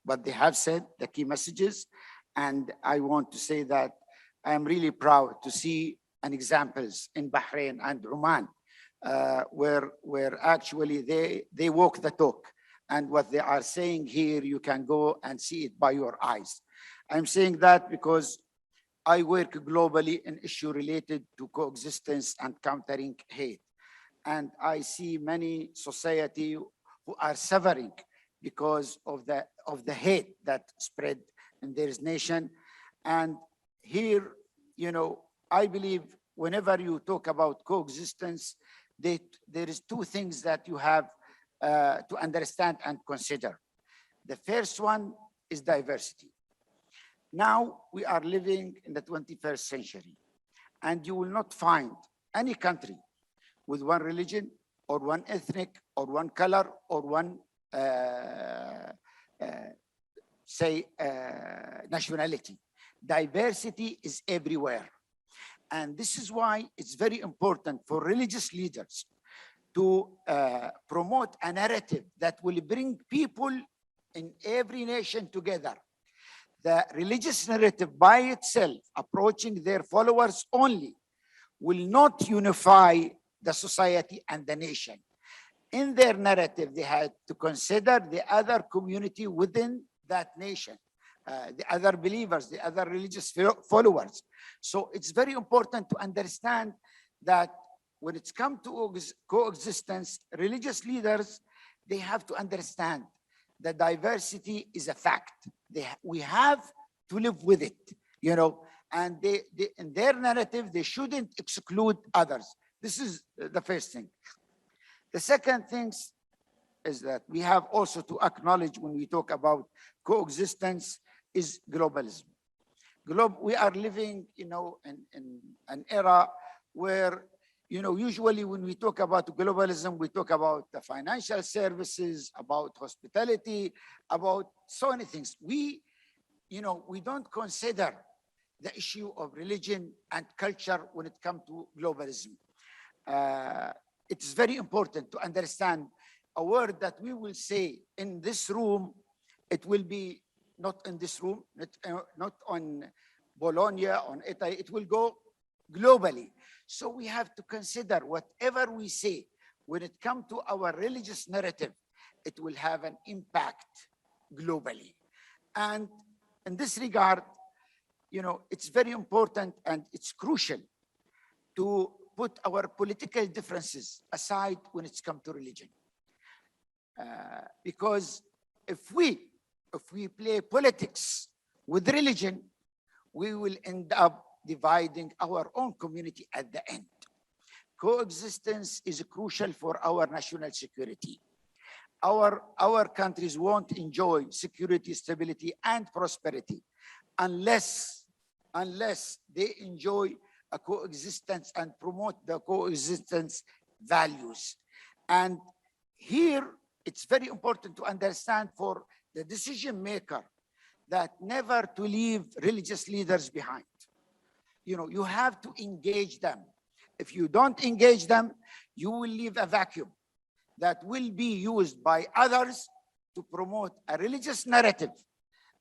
S9: what they have said, the key messages, and I want to say that I am really proud to see an examples in Bahrain and Oman, where actually they walk the talk, and what they are saying here, you can go and see it by your eyes. I'm saying that because I work globally in issue related to coexistence and countering hate, and I see many society who are suffering because of the hate that spread in their nation. And here, you know, I believe whenever you talk about coexistence, there is two things that you have to understand and consider. The first one is diversity. Now we are living in the 21st century, and you will not find any country with one religion or one ethnic or one color or one nationality. Diversity is everywhere. And this is why it's very important for religious leaders to promote a narrative that will bring people in every nation together. The religious narrative by itself, approaching their followers only, will not unify the society and the nation. In their narrative, they had to consider the other community within that nation, the other believers, the other religious followers. So it's very important to understand that when it's come to coexistence, religious leaders, they have to understand that diversity is a fact. We have to live with it, you know, and they in their narrative, they shouldn't exclude others. This is the first thing. The second thing is that we have also to acknowledge when we talk about coexistence is globalism. We are living, you know, in an era where, you know, usually when we talk about globalism, we talk about the financial services, about hospitality, about so many things. We don't consider the issue of religion and culture when it comes to globalism. It's very important to understand a word that we will say in this room, it will be not in this room, not on Bologna, on Italy, it will go globally. So we have to consider whatever we say, when it comes to our religious narrative, it will have an impact globally. And in this regard, you know, it's very important and it's crucial to put our political differences aside when it's come to religion. Because if we play politics with religion, we will end up dividing our own community at the end. Coexistence is crucial for our national security. our countries won't enjoy security, stability, and prosperity unless they enjoy a coexistence and promote the coexistence values. And here, it's very important to understand for the decision maker that never to leave religious leaders behind. You know, you have to engage them. If you don't engage them, you will leave a vacuum that will be used by others to promote a religious narrative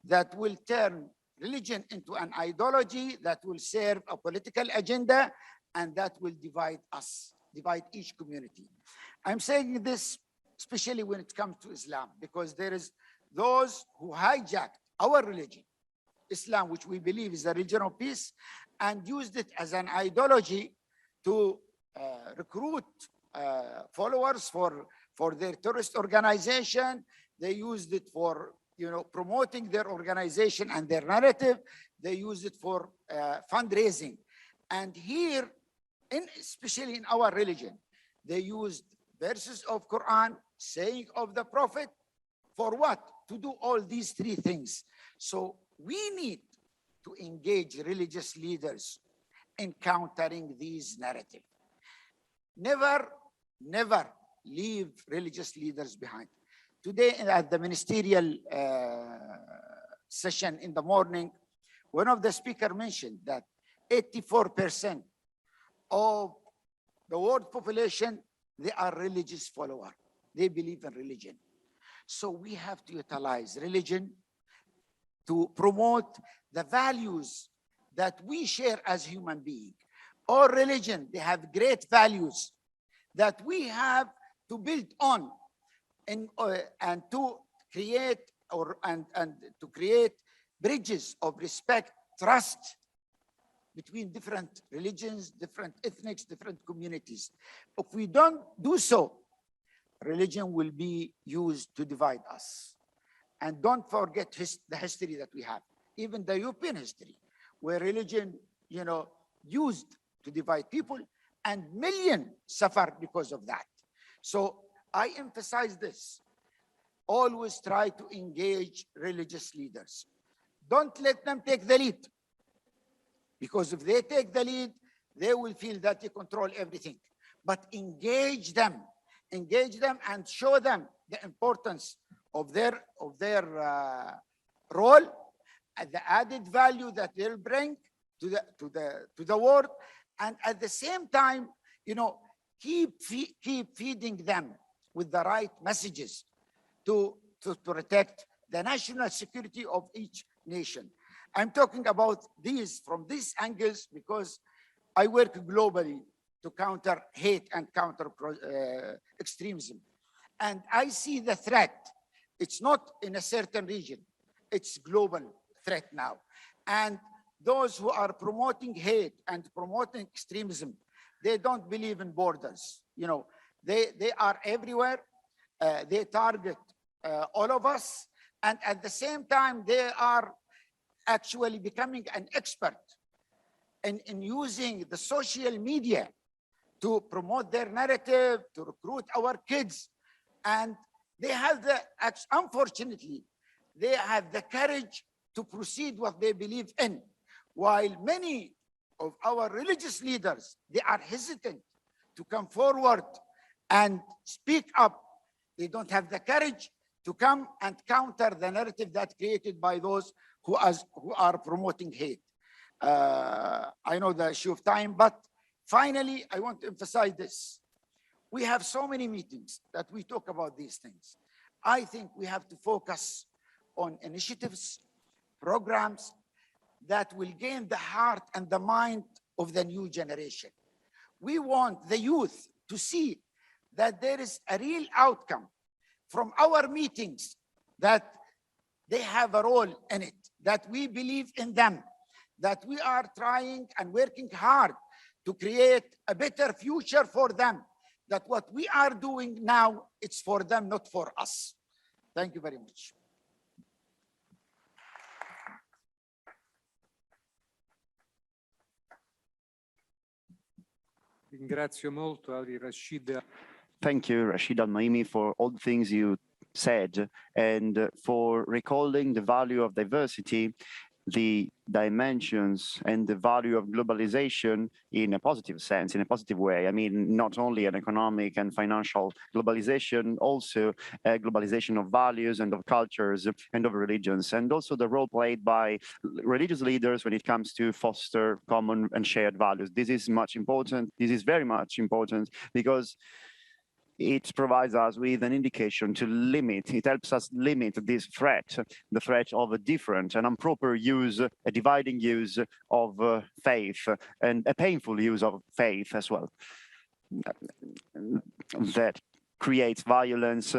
S9: that will turn religion into an ideology that will serve a political agenda and that will divide us, divide each community. I'm saying this especially when it comes to Islam, because there is those who hijacked our religion, Islam, which we believe is a religion of peace, and used it as an ideology to recruit followers for their terrorist organization. They used it for promoting their organization and their narrative. They use it for fundraising. And here, especially in our religion, they used verses of Quran, saying of the Prophet, for what? To do all these three things. So we need to engage religious leaders in countering these narratives. Never leave religious leaders behind. Today at the ministerial session in the morning, one of the speakers mentioned that 84% of the world population, they are religious followers. They believe in religion. So we have to utilize religion to promote the values that we share as human beings. All religion, they have great values that we have to build on and to create to create bridges of respect, trust between different religions, different ethnics, different communities. If we don't do so, religion will be used to divide us. And don't forget the history that we have, even the European history, where religion, used to divide people, and millions suffer because of that. So I emphasize this. Always try to engage religious leaders. Don't let them take the lead. Because if they take the lead, they will feel that they control everything. But engage them and show them the importance of their role and the added value that they'll bring to the world. And at the same time, keep feeding them with the right messages to protect the national security of each nation. I'm talking about these from these angles because I work globally to counter hate and counter extremism. And I see the threat. It's not in a certain region. It's global threat now. And those who are promoting hate and promoting extremism, they don't believe in borders. They are everywhere. They target all of us. And at the same time, they are actually becoming an expert in using the social media to promote their narrative, to recruit our kids. And they have unfortunately, they have the courage to proceed what they believe in. While many of our religious leaders, they are hesitant to come forward and speak up. They don't have the courage to come and counter the narrative that's created by those who are promoting hate. I know the issue of time, but finally, I want to emphasize this. We have so many meetings that we talk about these things. I think we have to focus on initiatives, programs that will gain the heart and the mind of the new generation. We want the youth to see that there is a real outcome from our meetings, that they have a role in it, that we believe in them, that we are trying and working hard to create a better future for them, that what we are doing now, it's for them, not for us. Thank you very much.
S1: Ringrazio molto Ali Rashid.
S7: Thank you, Rashid Al-Naimi, for all the things you said, and for recalling the value of diversity, the dimensions and the value of globalization in a positive sense, in a positive way. I mean, not only an economic and financial globalization, also a globalization of values and of cultures and of religions, and also the role played by religious leaders when it comes to foster common and shared values. This is much important. This is very much important because it provides us with an indication to limit, it helps us limit this threat, the threat of a different and improper use, a dividing use of faith, and a painful use of faith as well, that creates violence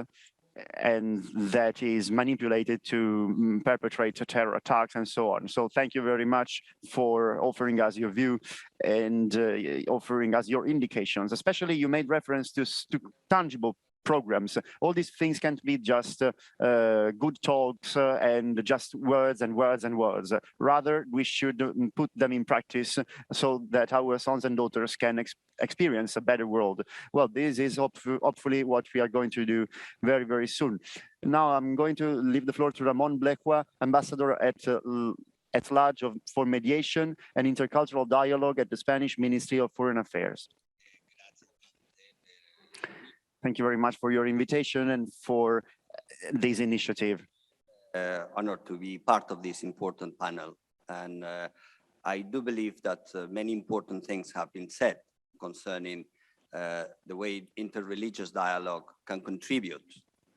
S7: and that is manipulated to perpetrate terror attacks and so on. So thank you very much for offering us your view and offering us your indications. Especially you made reference to tangible programs. All these things can't be just good talks and just words and words and words. Rather, we should put them in practice so that our sons and daughters can experience a better world. Well, this is hopefully what we are going to do very, very soon. Now I'm going to leave the floor to Ramon Blequa, Ambassador at large for mediation and intercultural dialogue at the Spanish Ministry of Foreign Affairs. Thank you very much for your invitation and for this initiative.
S10: Honored to be part of this important panel. And I do believe that many important things have been said concerning the way interreligious dialogue can contribute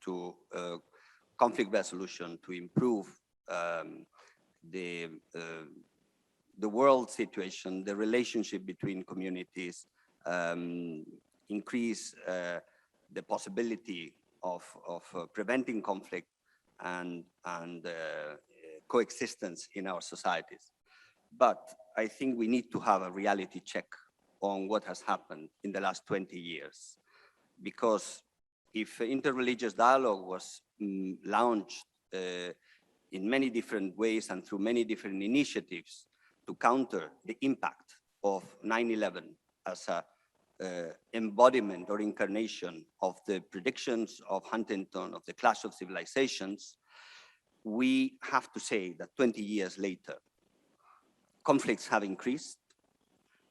S10: to conflict resolution, to improve the world situation, the relationship between communities, increase the possibility of preventing conflict and coexistence in our societies. But I think we need to have a reality check on what has happened in the last 20 years. Because if interreligious dialogue was launched in many different ways and through many different initiatives to counter the impact of 9/11 as a embodiment or incarnation of the predictions of Huntington, of the clash of civilizations, we have to say that 20 years later, conflicts have increased,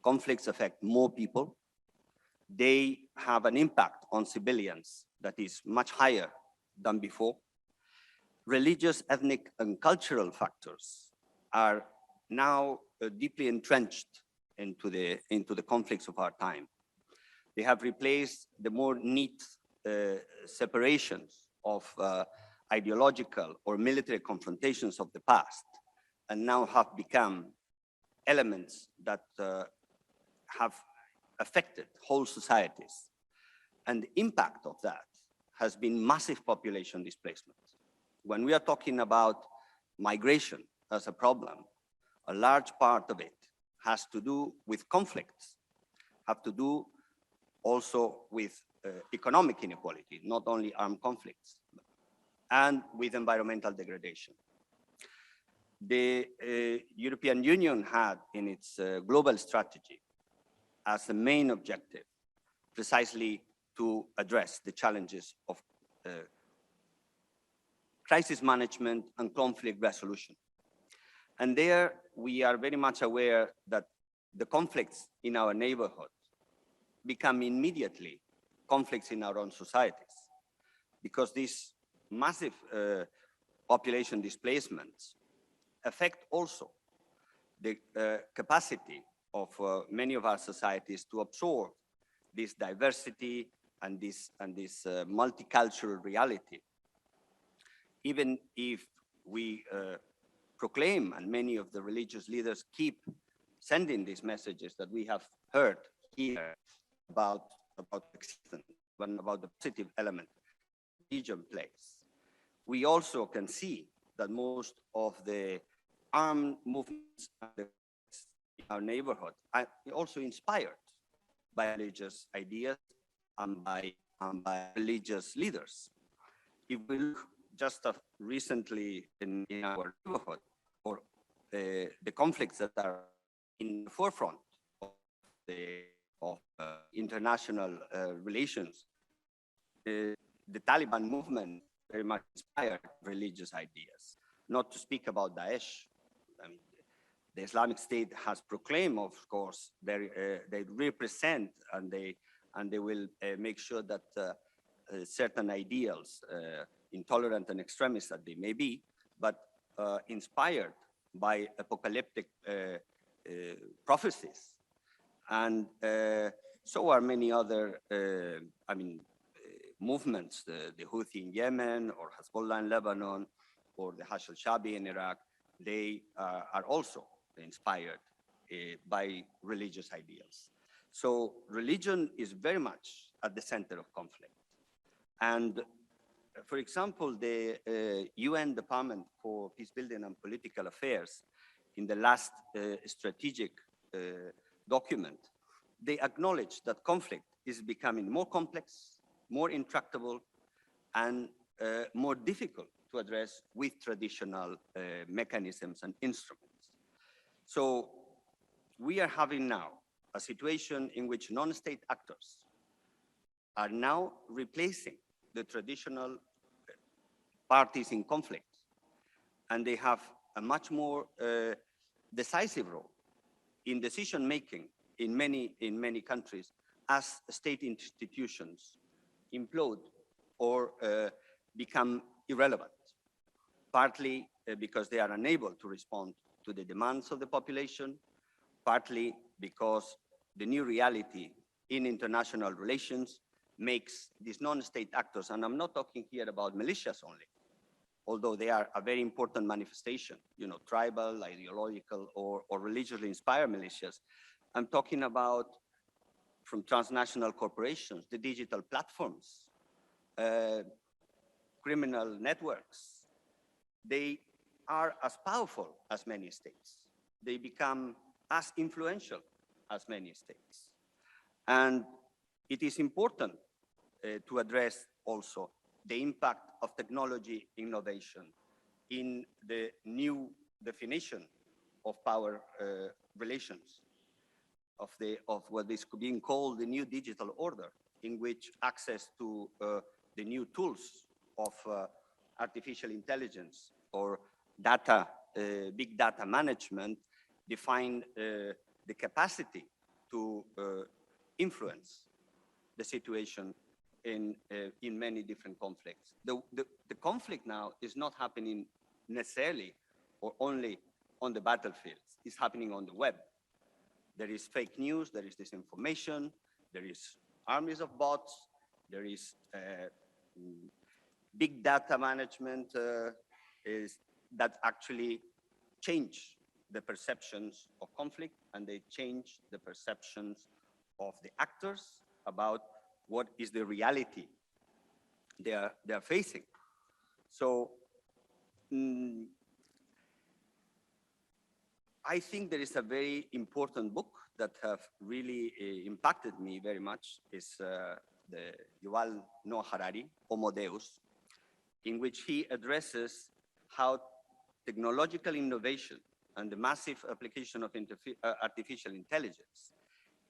S10: conflicts affect more people, they have an impact on civilians that is much higher than before. Religious, ethnic, and cultural factors are now deeply entrenched into the conflicts of our time. They have replaced the more neat separations of ideological or military confrontations of the past, and now have become elements that have affected whole societies. And the impact of that has been massive population displacement. When we are talking about migration as a problem, a large part of it has to do with conflicts, have to do also with economic inequality, not only armed conflicts, and with environmental degradation. The European Union had in its global strategy as the main objective precisely to address the challenges of crisis management and conflict resolution. And there we are very much aware that the conflicts in our neighborhood become immediately conflicts in our own societies, because these massive population displacements affect also the capacity of many of our societies to absorb this diversity and this multicultural reality. Even if we proclaim, and many of the religious leaders keep sending these messages that we have heard here about existence and about the positive element religion plays, we also can see that most of the armed movements in our neighborhood are also inspired by religious ideas and by religious leaders. If we look just recently in our neighborhood, or the conflicts that are in the forefront of international relations, the Taliban movement very much inspired religious ideas. Not to speak about Daesh. I mean, the Islamic State has proclaimed, of course, they represent and they will make sure that certain ideals, intolerant and extremist that they may be, but inspired by apocalyptic prophecies. And so are many other, movements, the Houthi in Yemen, or Hezbollah in Lebanon, or the Hash al-Shabi in Iraq. They are also inspired by religious ideals. So religion is very much at the center of conflict. And for example, the UN Department for Peacebuilding and Political Affairs, in the last strategic document, they acknowledge that conflict is becoming more complex, more intractable, and more difficult to address with traditional mechanisms and instruments. So we are having now a situation in which non-state actors are now replacing the traditional parties in conflict, and they have a much more decisive role in decision-making in many countries as state institutions implode or become irrelevant, partly because they are unable to respond to the demands of the population, partly because the new reality in international relations makes these non-state actors, and I'm not talking here about militias only, although they are a very important manifestation, tribal, ideological, or religiously inspired militias. I'm talking about from transnational corporations, the digital platforms, criminal networks. They are as powerful as many states. They become as influential as many states. And it is important to address also the impact of technology innovation in the new definition of power relations, of what is being called the new digital order, in which access to the new tools of artificial intelligence or data, big data management define the capacity to influence the situation in many different conflicts. The conflict now is not happening necessarily or only on the battlefields. It's happening on the web. There is fake news, there is disinformation, there is armies of bots, there is big data management that actually change the perceptions of conflict, and they change the perceptions of the actors about what is the reality they are facing. So I think there is a very important book that have really impacted me very much, is the Yuval Noah Harari, Homo Deus, in which he addresses how technological innovation and the massive application of artificial intelligence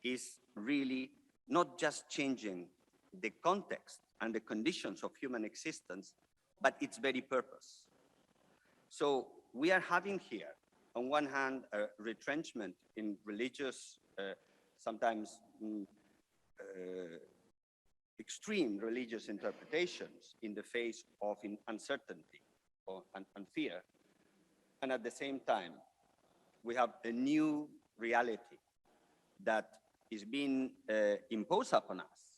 S10: is really not just changing the context and the conditions of human existence, but its very purpose. So we are having here, on one hand, a retrenchment in religious, sometimes extreme religious interpretations in the face of uncertainty and fear. And at the same time, we have a new reality that is being imposed upon us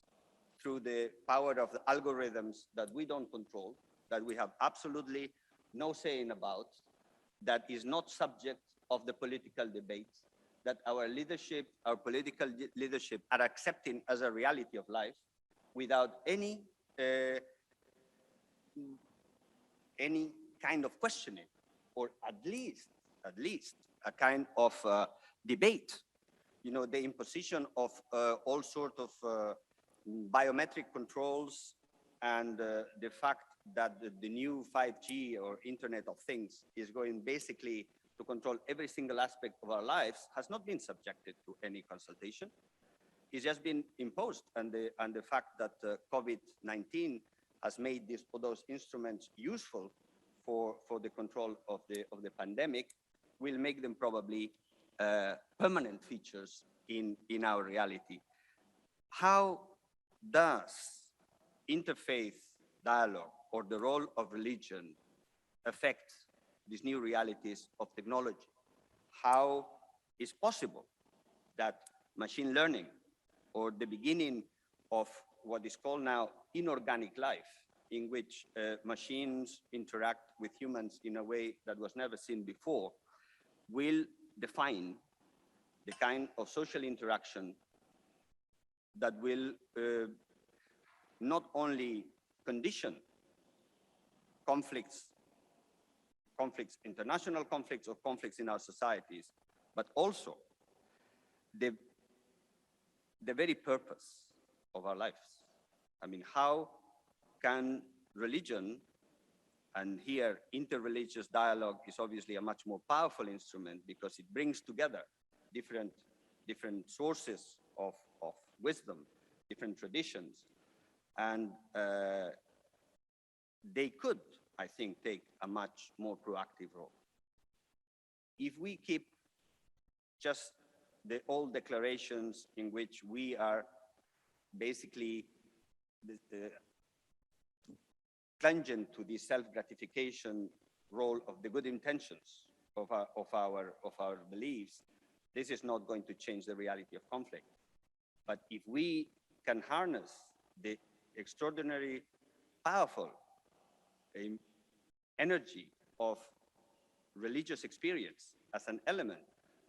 S10: through the power of the algorithms that we don't control, that we have absolutely no say about, that is not subject of the political debates, that our leadership, our political leadership are accepting as a reality of life without any kind of questioning, or at least a kind of debate. The imposition of all sorts of biometric controls, and the fact that the new 5G or Internet of Things is going basically to control every single aspect of our lives has not been subjected to any consultation. It's just been imposed, and the fact that COVID-19 has made those instruments useful for the control of the pandemic will make them probably permanent features in our reality. How does interfaith dialogue or the role of religion affect these new realities of technology? How is possible that machine learning or the beginning of what is called now inorganic life, in which machines interact with humans in a way that was never seen before, will define the kind of social interaction that will not only condition conflicts, international conflicts or conflicts in our societies, but also the very purpose of our lives. I mean, how can religion, and here interreligious dialogue is obviously a much more powerful instrument because it brings together different sources of wisdom, different traditions, and they could, I think, take a much more proactive role. If we keep just the old declarations in which we are basically clinging to the self-gratification role of the good intentions of our beliefs, this is not going to change the reality of conflict. But if we can harness the extraordinary, powerful energy of religious experience as an element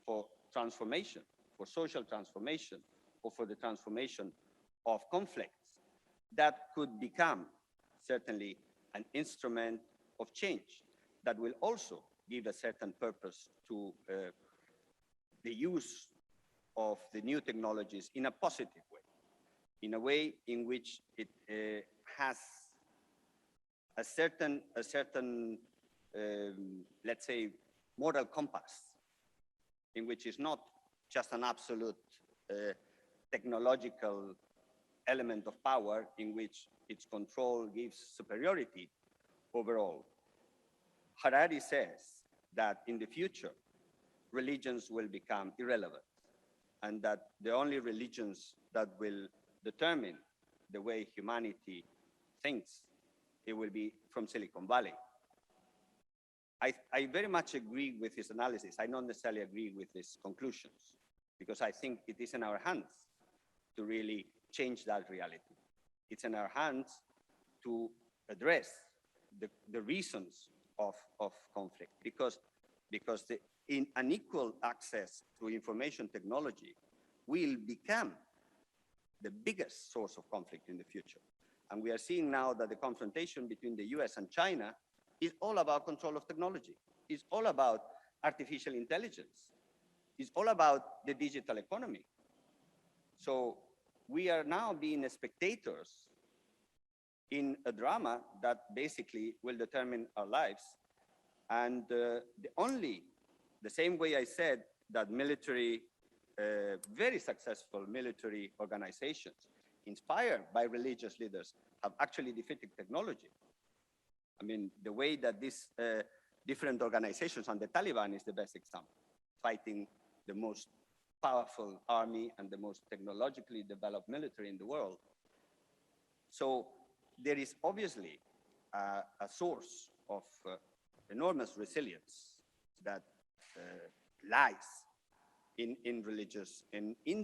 S10: for transformation, for social transformation, or for the transformation of conflicts, that could become certainly an instrument of change that will also give a certain purpose to the use of the new technologies in a positive way, in a way in which it has a certain let's say, moral compass, in which is not just an absolute technological element of power in which its control gives superiority overall. Harari says that in the future, religions will become irrelevant, and that the only religions that will determine the way humanity thinks, it will be from Silicon Valley. I very much agree with his analysis. I don't necessarily agree with his conclusions, because I think it is in our hands to really change that reality. It's in our hands to address the reasons of conflict, because the unequal access to information technology will become the biggest source of conflict in the future. And we are seeing now that the confrontation between the US and China is all about control of technology. It's all about artificial intelligence. It's all about the digital economy. So we are now being spectators in a drama that basically will determine our lives. And the same way I said that military, very successful military organizations inspired by religious leaders have actually defeated technology. I mean, the way that these different organizations, and the Taliban is the best example, fighting the most powerful army and the most technologically developed military in the world. So there is obviously a source of enormous resilience that lies in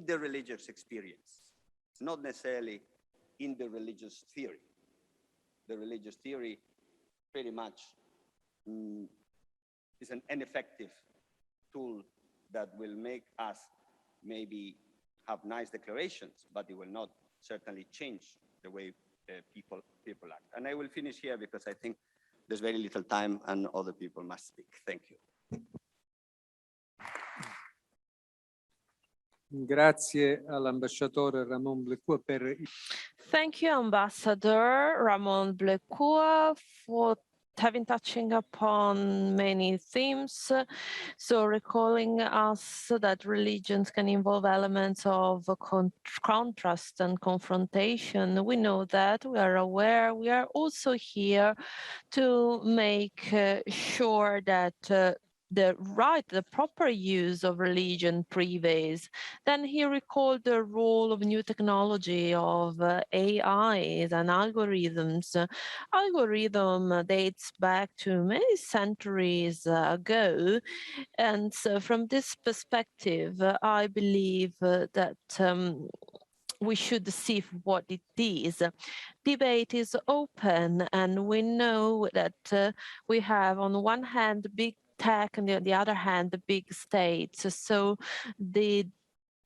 S10: the religious experience, not necessarily in the religious theory. The religious theory pretty much is an ineffective tool that will make us maybe have nice declarations, but it will not certainly change the way people act. And I will finish here because I think there's very little time and other people must speak. Thank you.
S1: Grazie all'ambasciatore Ramon Blecua per
S2: Thank you, Ambassador Ramon Blecua, for having touching upon many themes, so recalling us that religions can involve elements of contrast and confrontation. We know that, we are aware, we are also here to make sure that the proper use of religion prevails. Then he recalled the role of new technology, of AIs and algorithms. Algorithm dates back to many centuries ago. And so from this perspective, I believe that we should see what it is. Debate is open, and we know that we have on the one hand big tech and on the other hand the big states. So the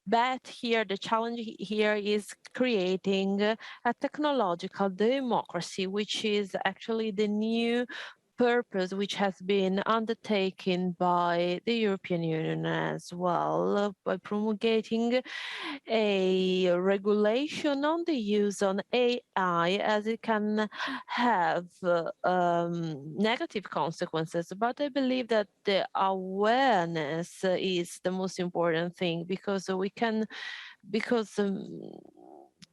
S2: bet here, the challenge here is creating a technological democracy, which is actually the new purpose which has been undertaken by the European Union as well, by promulgating a regulation on the use on AI, as it can have negative consequences. But I believe that the awareness is the most important thing, because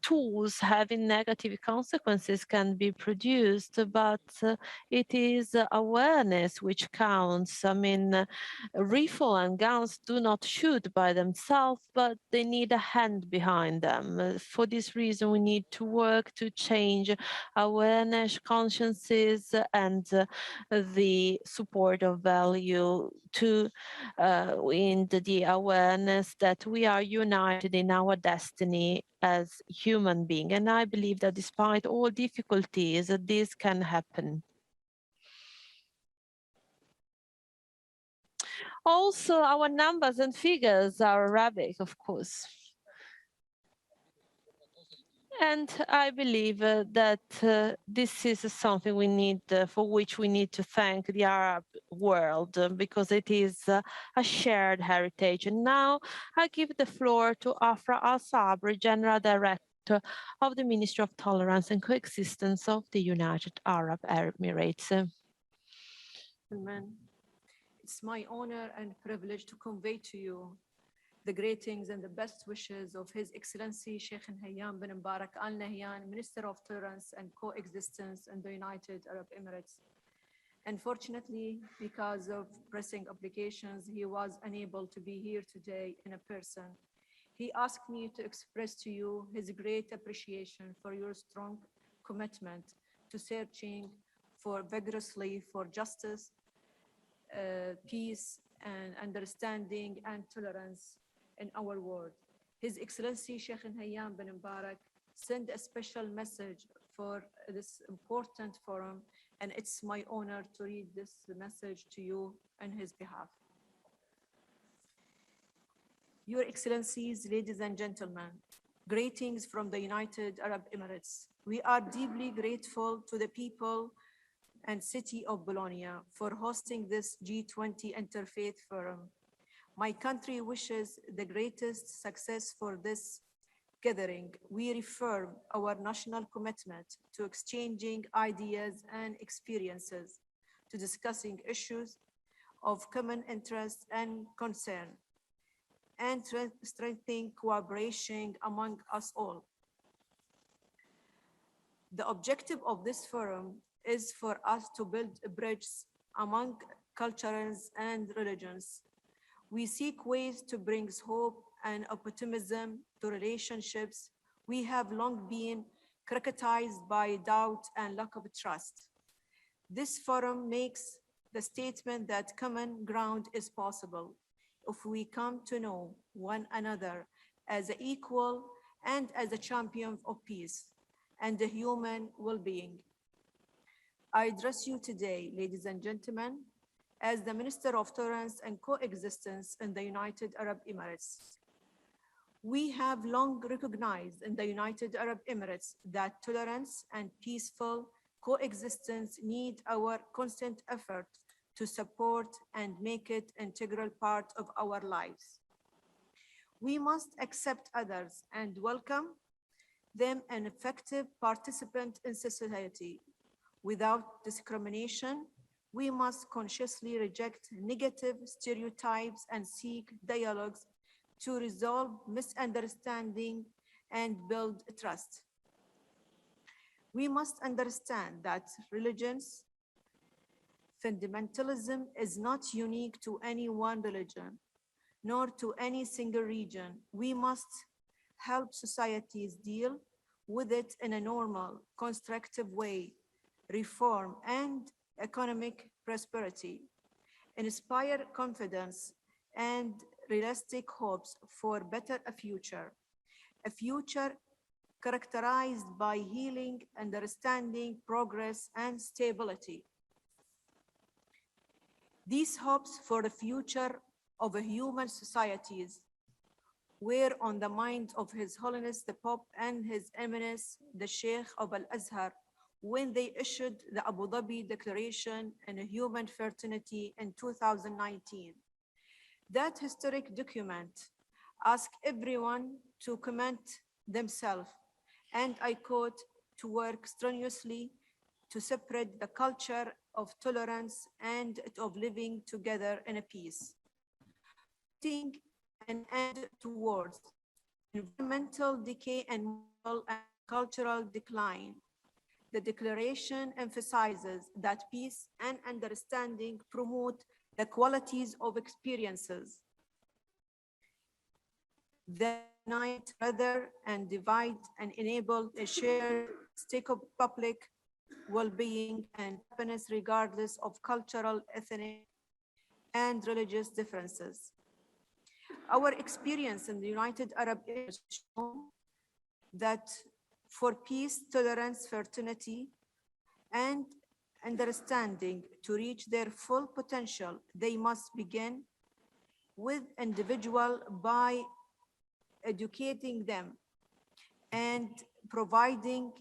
S2: tools having negative consequences can be produced, but it is awareness which counts. I mean, rifle and guns do not shoot by themselves, but they need a hand behind them. For this reason, we need to work to change awareness, consciences, and the support of value to in the awareness that we are united in our destiny as human beings. And I believe that despite all difficulties, this can happen. Also, our numbers and figures are Arabic, of course. And I believe that this is something we need, for which we need to thank the Arab world, because it is a shared heritage. And now I give the floor to Afra Al-Sabri, General Director of the Ministry of Tolerance and Coexistence of the United Arab Emirates.
S11: Amen. It's my honor and privilege to convey to you the greetings and the best wishes of His Excellency Sheikh Nahyan bin Mbarak Al Nahyan, Minister of Tolerance and Coexistence in the United Arab Emirates. Unfortunately, because of pressing obligations, he was unable to be here today in person. He asked me to express to you his great appreciation for your strong commitment to searching vigorously for justice, peace, and understanding and tolerance in our world. His Excellency Sheikh Nahyan bin Mbarak sent a special message for this important forum, and it's my honor to read this message to you on his behalf. Your Excellencies, ladies and gentlemen, greetings from the United Arab Emirates. We are deeply grateful to the people and city of Bologna for hosting this G20 Interfaith Forum. My country wishes the greatest success for this gathering. We reaffirm our national commitment to exchanging ideas and experiences, to discussing issues of common interest and concern, and strengthening cooperation among us all. The objective of this forum is for us to build a bridge among cultures and religions. We seek ways to bring hope and optimism to relationships we have long been characterized by doubt and lack of trust. This forum makes the statement that common ground is possible if we come to know one another as an equal and as a champion of peace and the human well-being. I address you today, ladies and gentlemen, as the Minister of Tolerance and Coexistence in the United Arab Emirates. We have long recognized in the United Arab Emirates that tolerance and peaceful coexistence need our constant effort to support and make it an integral part of our lives. We must accept others and welcome them an effective participant in society. Without discrimination, we must consciously reject negative stereotypes and seek dialogues to resolve misunderstanding and build trust. We must understand that religion's fundamentalism is not unique to any one religion, nor to any single region. We must help societies deal with it in a normal, constructive way, reform and economic prosperity, inspire confidence and realistic hopes for a future characterized by healing, understanding, progress, and stability. These hopes for the future of human societies were on the mind of His Holiness the Pope and His Eminence the Sheikh of Al-Azhar when they issued the Abu Dhabi Declaration on Human Fraternity in 2019. That historic document asked everyone to commit themselves, and I quote, to work strenuously to separate the culture of tolerance and of living together in a peace. Putting an end towards environmental decay and moral and cultural decline. The declaration emphasizes that peace and understanding promote the qualities of experiences that unite rather and divide and enable a shared stake of public well-being and happiness regardless of cultural, ethnic, and religious differences. Our experience in the United Arab Emirates shows that for peace, tolerance, fraternity, and understanding to reach their full potential, they must begin with individual by educating them and providing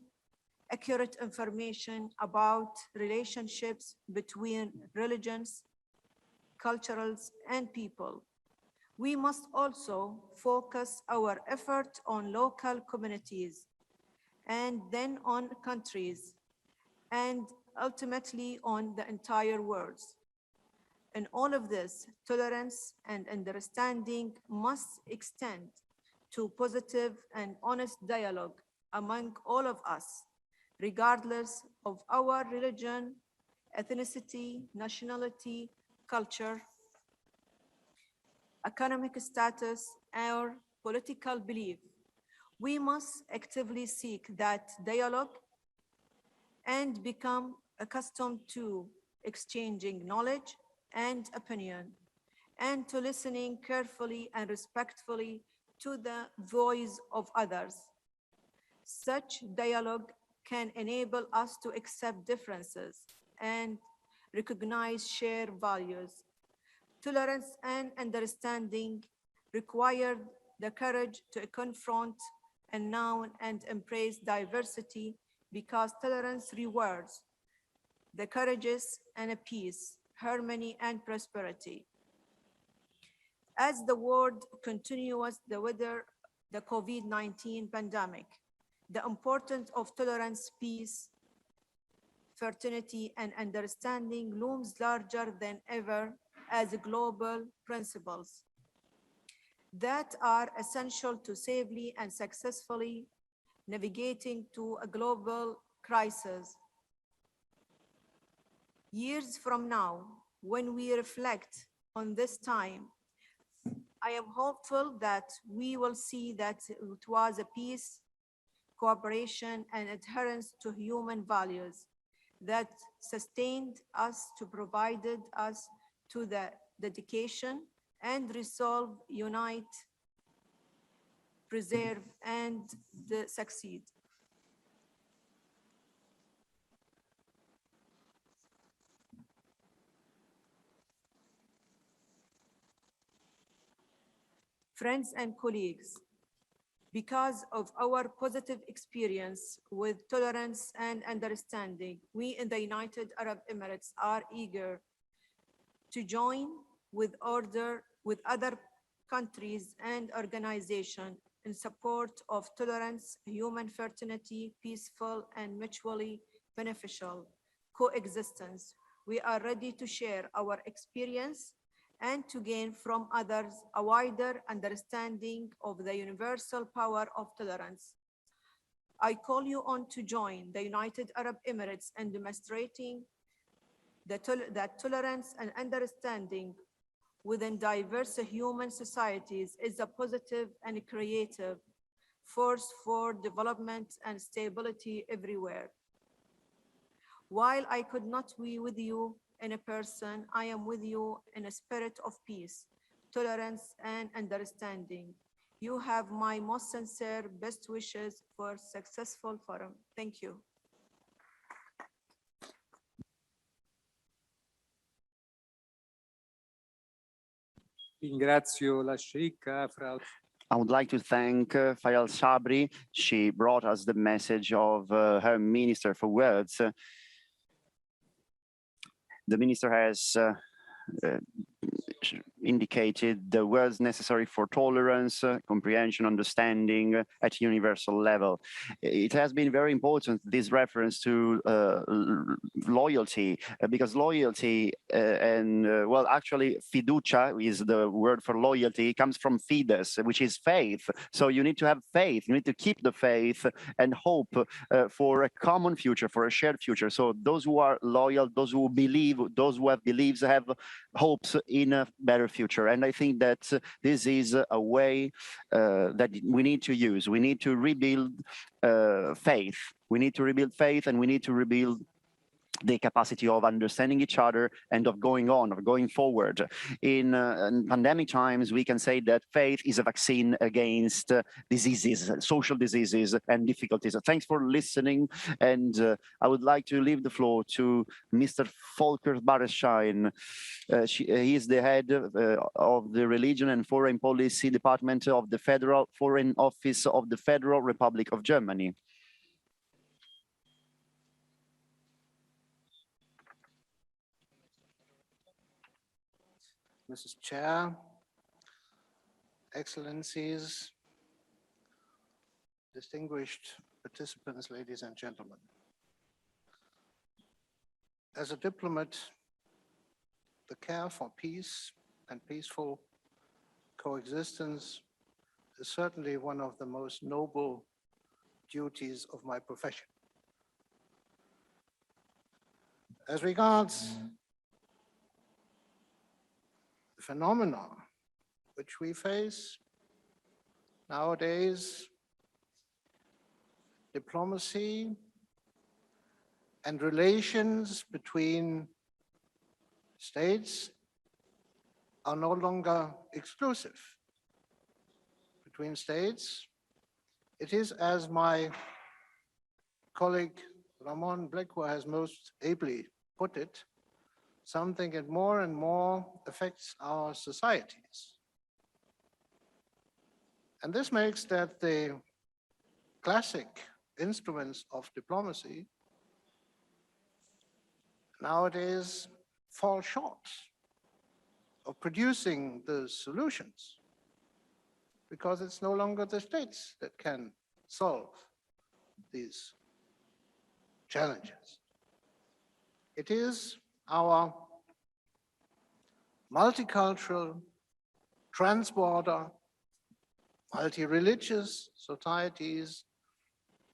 S11: accurate information about relationships between religions, cultures, and people. We must also focus our effort on local communities and then on countries and ultimately on the entire world. In all of this, tolerance and understanding must extend to positive and honest dialogue among all of us, regardless of our religion, ethnicity, nationality, culture, economic status, or political belief. We must actively seek that dialogue and become accustomed to exchanging knowledge and opinion, and to listening carefully and respectfully to the voice of others. Such dialogue can enable us to accept differences and recognize shared values. Tolerance and understanding require the courage to confront, announce, and embrace diversity, because tolerance rewards the courageous and peace, harmony, and prosperity. As the world continues to weather the COVID-19 pandemic, the importance of tolerance, peace, fraternity, and understanding looms larger than ever as global principles that are essential to safely and successfully navigating to a global crisis. Years from now, when we reflect on this time, I am hopeful that we will see that it was a peace, cooperation, and adherence to human values that sustained us, to provided us to the dedication and resolve, unite, preserve, and succeed. Friends and colleagues, because of our positive experience with tolerance and understanding, we in the United Arab Emirates are eager to join with other countries and organizations in support of tolerance, human fraternity, peaceful and mutually beneficial coexistence. We are ready to share our experience and to gain from others a wider understanding of the universal power of tolerance. I call you on to join the United Arab Emirates in demonstrating that tolerance and understanding within diverse human societies is a positive and creative force for development and stability everywhere. While I could not be with you in a person, I am with you in a spirit of peace, tolerance, and understanding. You have my most sincere best wishes for a successful forum. Thank you.
S1: Ringrazio la sceicca, Frau.
S7: I would like to thank Fayal Sabri. She brought us the message of her Minister for Words. The minister has indicated the words necessary for tolerance, comprehension, understanding at universal level. It has been very important, this reference to loyalty, because loyalty well, actually, fiducia is the word for loyalty, comes from fides, which is faith. So you need to have faith, you need to keep the faith and hope for a common future, for a shared future. So those who are loyal, those who believe, those who have beliefs have hopes in a better future. And I think that this is a way that we need to use. We need to rebuild faith. We need to rebuild faith, and we need to rebuild the capacity of understanding each other and of going on, of going forward. In pandemic times, we can say that faith is a vaccine against diseases, social diseases and difficulties. Thanks for listening. And I would like to leave the floor to Mr. Volker Barreschein. He is the head of the Religion and Foreign Policy Department of the Federal Foreign Office of the Federal Republic of Germany.
S12: Mrs. Chair, Excellencies, distinguished participants, ladies and gentlemen. As a diplomat, the care for peace and peaceful coexistence is certainly one of the most noble duties of my profession. As regards phenomena which we face nowadays, diplomacy and relations between states are no longer exclusive between states. It is, as my colleague Ramon Bleckwer has most ably put it, something that more and more affects our societies. And this makes that the classic instruments of diplomacy nowadays fall short of producing the solutions, because it's no longer the states that can solve these challenges. It is our multicultural, trans-border, multi-religious societies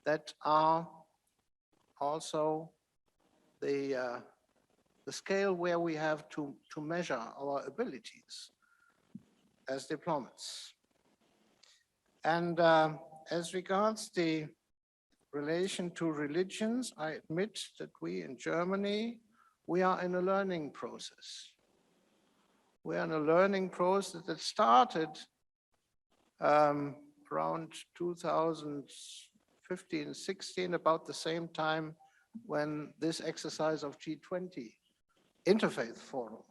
S12: that are also the scale where we have to measure our abilities as diplomats. And as regards the relation to religions, I admit that we in Germany, we are in a learning process. We are in a learning process that started around 2015-16, about the same time when this exercise of G20 Interfaith Forum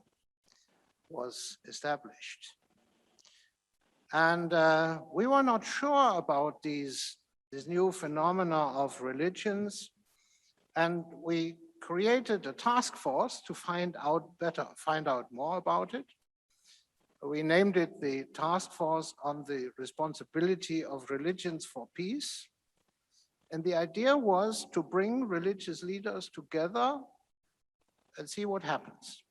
S12: was established. And we were not sure about these new phenomena of religions, and we created a task force to find out more about it. We named it the Task Force on the Responsibility of Religions for Peace. And the idea was to bring religious leaders together and see what happens.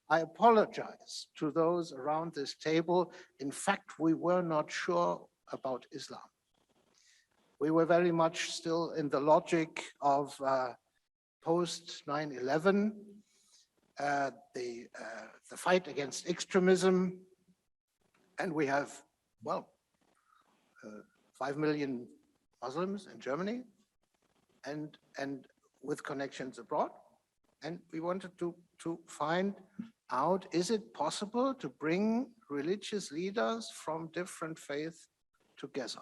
S12: I apologize to those around this table. In fact, we were not sure about Islam. We were very much still in the logic of post 9/11, the fight against extremism, and we have, well, 5 million Muslims in Germany, and with connections abroad, and we wanted to find out, is it possible to bring religious leaders from different faiths together?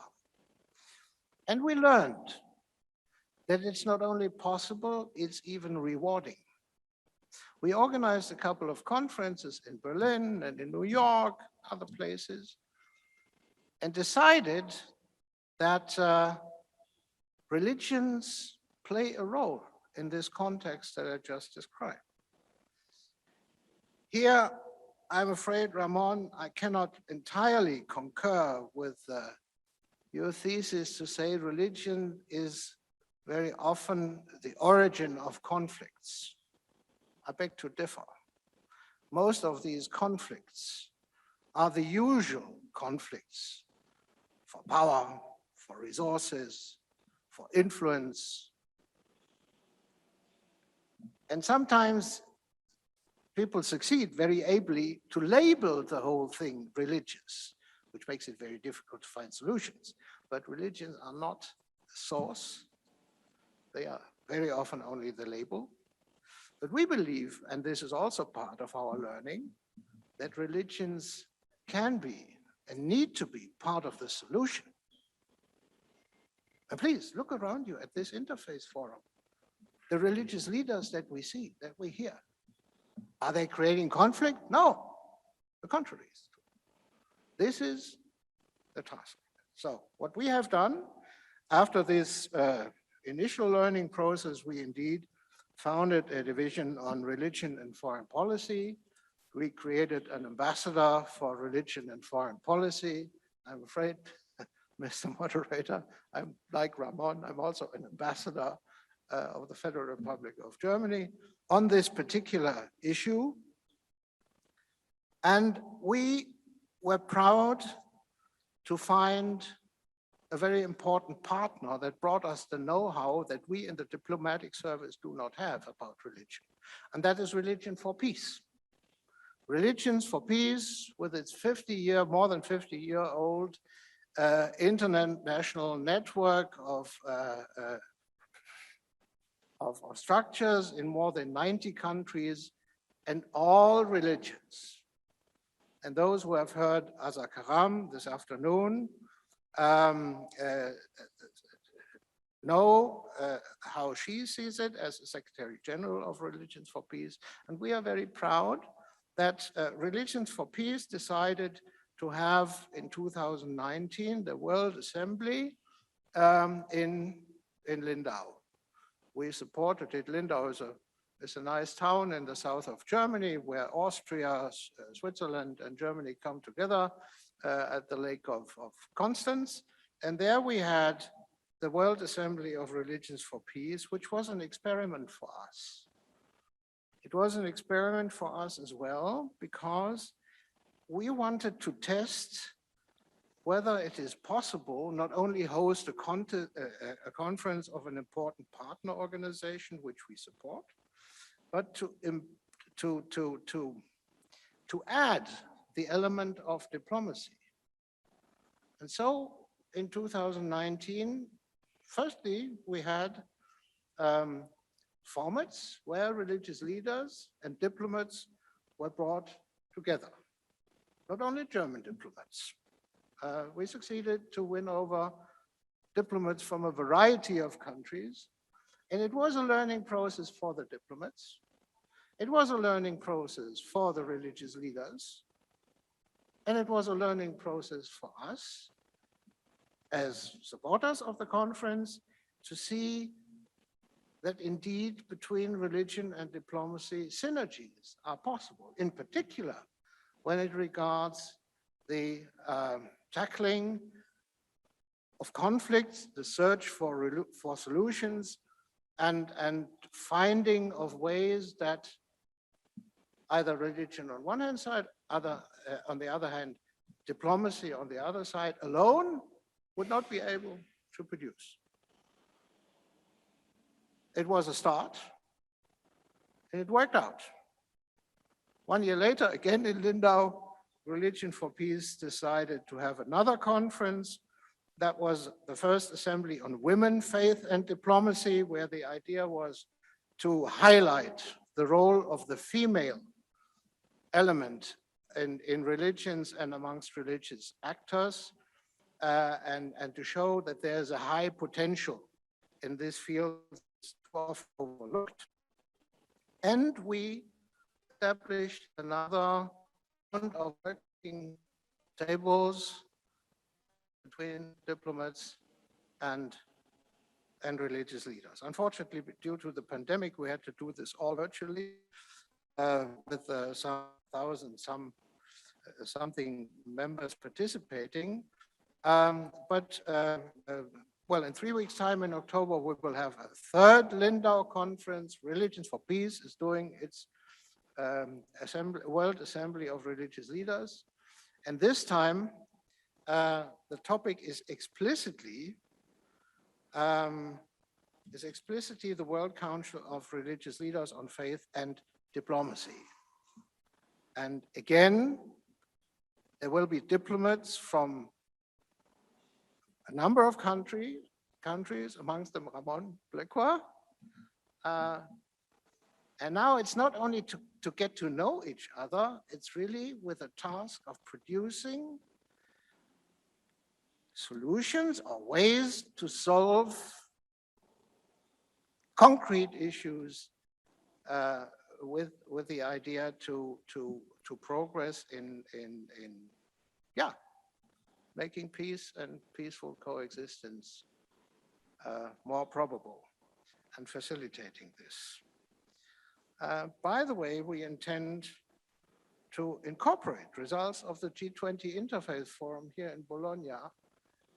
S12: And we learned that it's not only possible, it's even rewarding. We organized a couple of conferences in Berlin and in New York, other places, and decided that religions play a role in this context that I just described. Here, I'm afraid, Ramon, I cannot entirely concur with your thesis to say religion is very often the origin of conflicts. I beg to differ. Most of these conflicts are the usual conflicts for power, for resources, for influence. And sometimes people succeed very ably to label the whole thing religious, which makes it very difficult to find solutions. But religions are not the source. They are very often only the label. But we believe, and this is also part of our learning, that religions can be and need to be part of the solution. And please look around you at this interface forum. The religious leaders that we see, that we hear, are they creating conflict? No, the contrary is true. This is the task. So what we have done after this initial learning process, we indeed founded a division on religion and foreign policy. We created an ambassador for religion and foreign policy. I'm afraid, Mr. Moderator, I'm like Ramon, I'm also an ambassador of the Federal Republic of Germany on this particular issue. And we were proud to find a very important partner that brought us the know-how that we in the diplomatic service do not have about religion. And that is Religion for Peace. Religions for Peace, with its more than 50-year-old international network of structures in more than 90 countries, and all religions. And those who have heard Asa Karam this afternoon know how she sees it as the Secretary General of Religions for Peace. And we are very proud that Religions for Peace decided to have in 2019 the World Assembly in Lindau. We supported it. Lindau is a nice town in the south of Germany where Austria, Switzerland, and Germany come together at the Lake of Constance. And there we had the World Assembly of Religions for Peace, which was an experiment for us. It was an experiment for us as well, because we wanted to test whether it is possible not only host a conference of an important partner organization, which we support, but to add the element of diplomacy. And so in 2019, firstly, we had formats where religious leaders and diplomats were brought together, not only German diplomats. We succeeded to win over diplomats from a variety of countries, and it was a learning process for the diplomats. It was a learning process for the religious leaders, and it was a learning process for us as supporters of the conference to see that indeed between religion and diplomacy, synergies are possible, in particular when it regards the tackling of conflicts, the search for solutions, and finding of ways that either religion on one hand side, on the other hand, diplomacy on the other side alone would not be able to produce. It was a start, and it worked out. 1 year later, again in Lindau, Religion for Peace decided to have another conference. That was the first assembly on women, faith, and diplomacy, where the idea was to highlight the role of the female element in religions and amongst religious actors, and to show that there's a high potential in this field often overlooked. And we established another round of working tables between diplomats and religious leaders. Unfortunately, due to the pandemic, we had to do this all virtually with something members participating. Well, in 3 weeks' time in October, we will have a third Lindau conference. Religions for Peace is doing its World Assembly of Religious Leaders. And this time, the topic is explicitly the World Council of Religious Leaders on Faith and Diplomacy. And again, there will be diplomats from a number of countries, amongst them Ramon Blequa. And now it's not only to get to know each other, it's really with a task of producing solutions or ways to solve concrete issues with the idea to progress in making peace and peaceful coexistence more probable and facilitating this. By the way, we intend to incorporate results of the G20 Interfaith Forum here in Bologna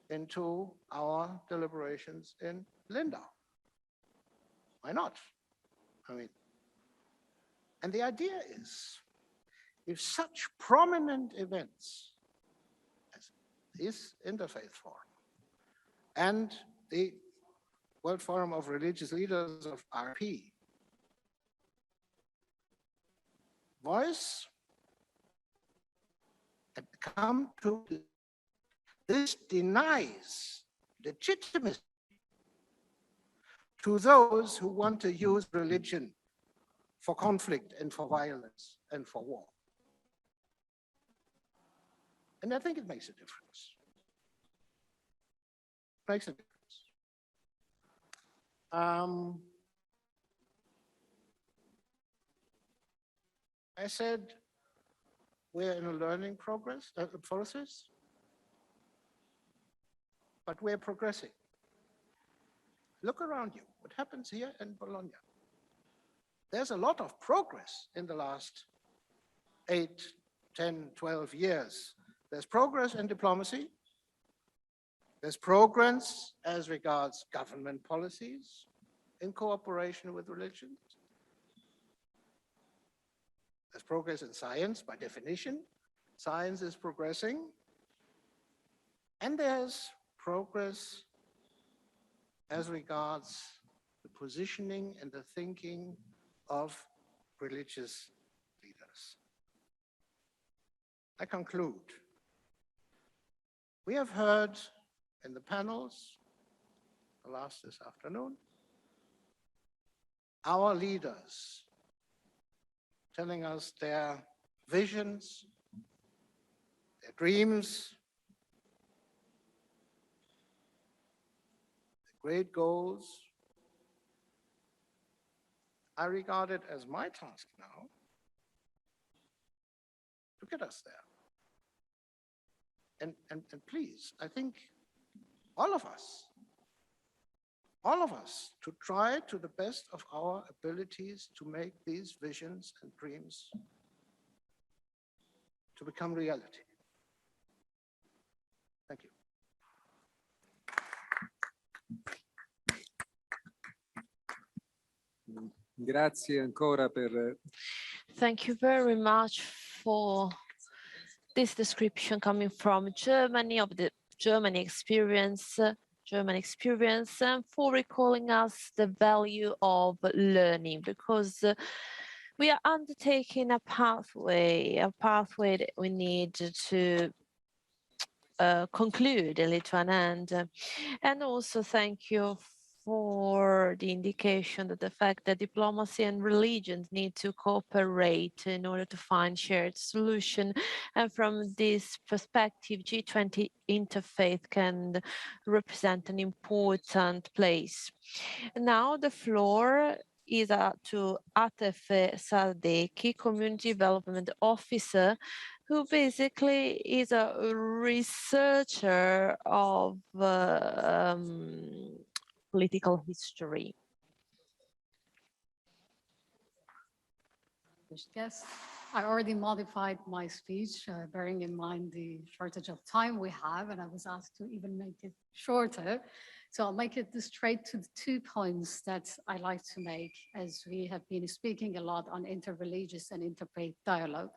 S12: into our deliberations in Lindau. Why not? I mean, and the idea is, if such prominent events as this Interfaith Forum and the World Forum of Religious Leaders of RP voice and come to this denies legitimacy to those who want to use religion for conflict and for violence and for war. And I think it makes a difference. Makes a difference. I said we're in a learning process, but we're progressing. Look around you. What happens here in Bologna? There's a lot of progress in the last 8, 10, 12 years. There's progress in diplomacy. There's progress as regards government policies in cooperation with religions. There's progress in science, by definition. Science is progressing. And there's progress as regards the positioning and the thinking of religious leaders. I conclude. We have heard in the panels, the last this afternoon, our leaders telling us their visions, their dreams, their great goals. I regard it as my task now to get us there. And please, I think all of us, to try to the best of our abilities to make these visions and dreams to become reality. Thank you.
S1: Grazie ancora per
S2: Thank you very much for this description coming from Germany, of the German experience, and for recalling us the value of learning, because we are undertaking a pathway that we need to conclude and lead to an end. And also thank you for the indication that the fact that diplomacy and religions need to cooperate in order to find shared solution. And from this perspective, G20 interfaith can represent an important place. Now the floor is to Atefe Sadeki, Community Development Officer, who basically is a researcher of political history.
S13: Yes, I already modified my speech, bearing in mind the shortage of time we have, and I was asked to even make it shorter. So I'll make it straight to the 2 points that I like to make, as we have been speaking a lot on interreligious and interfaith dialogue.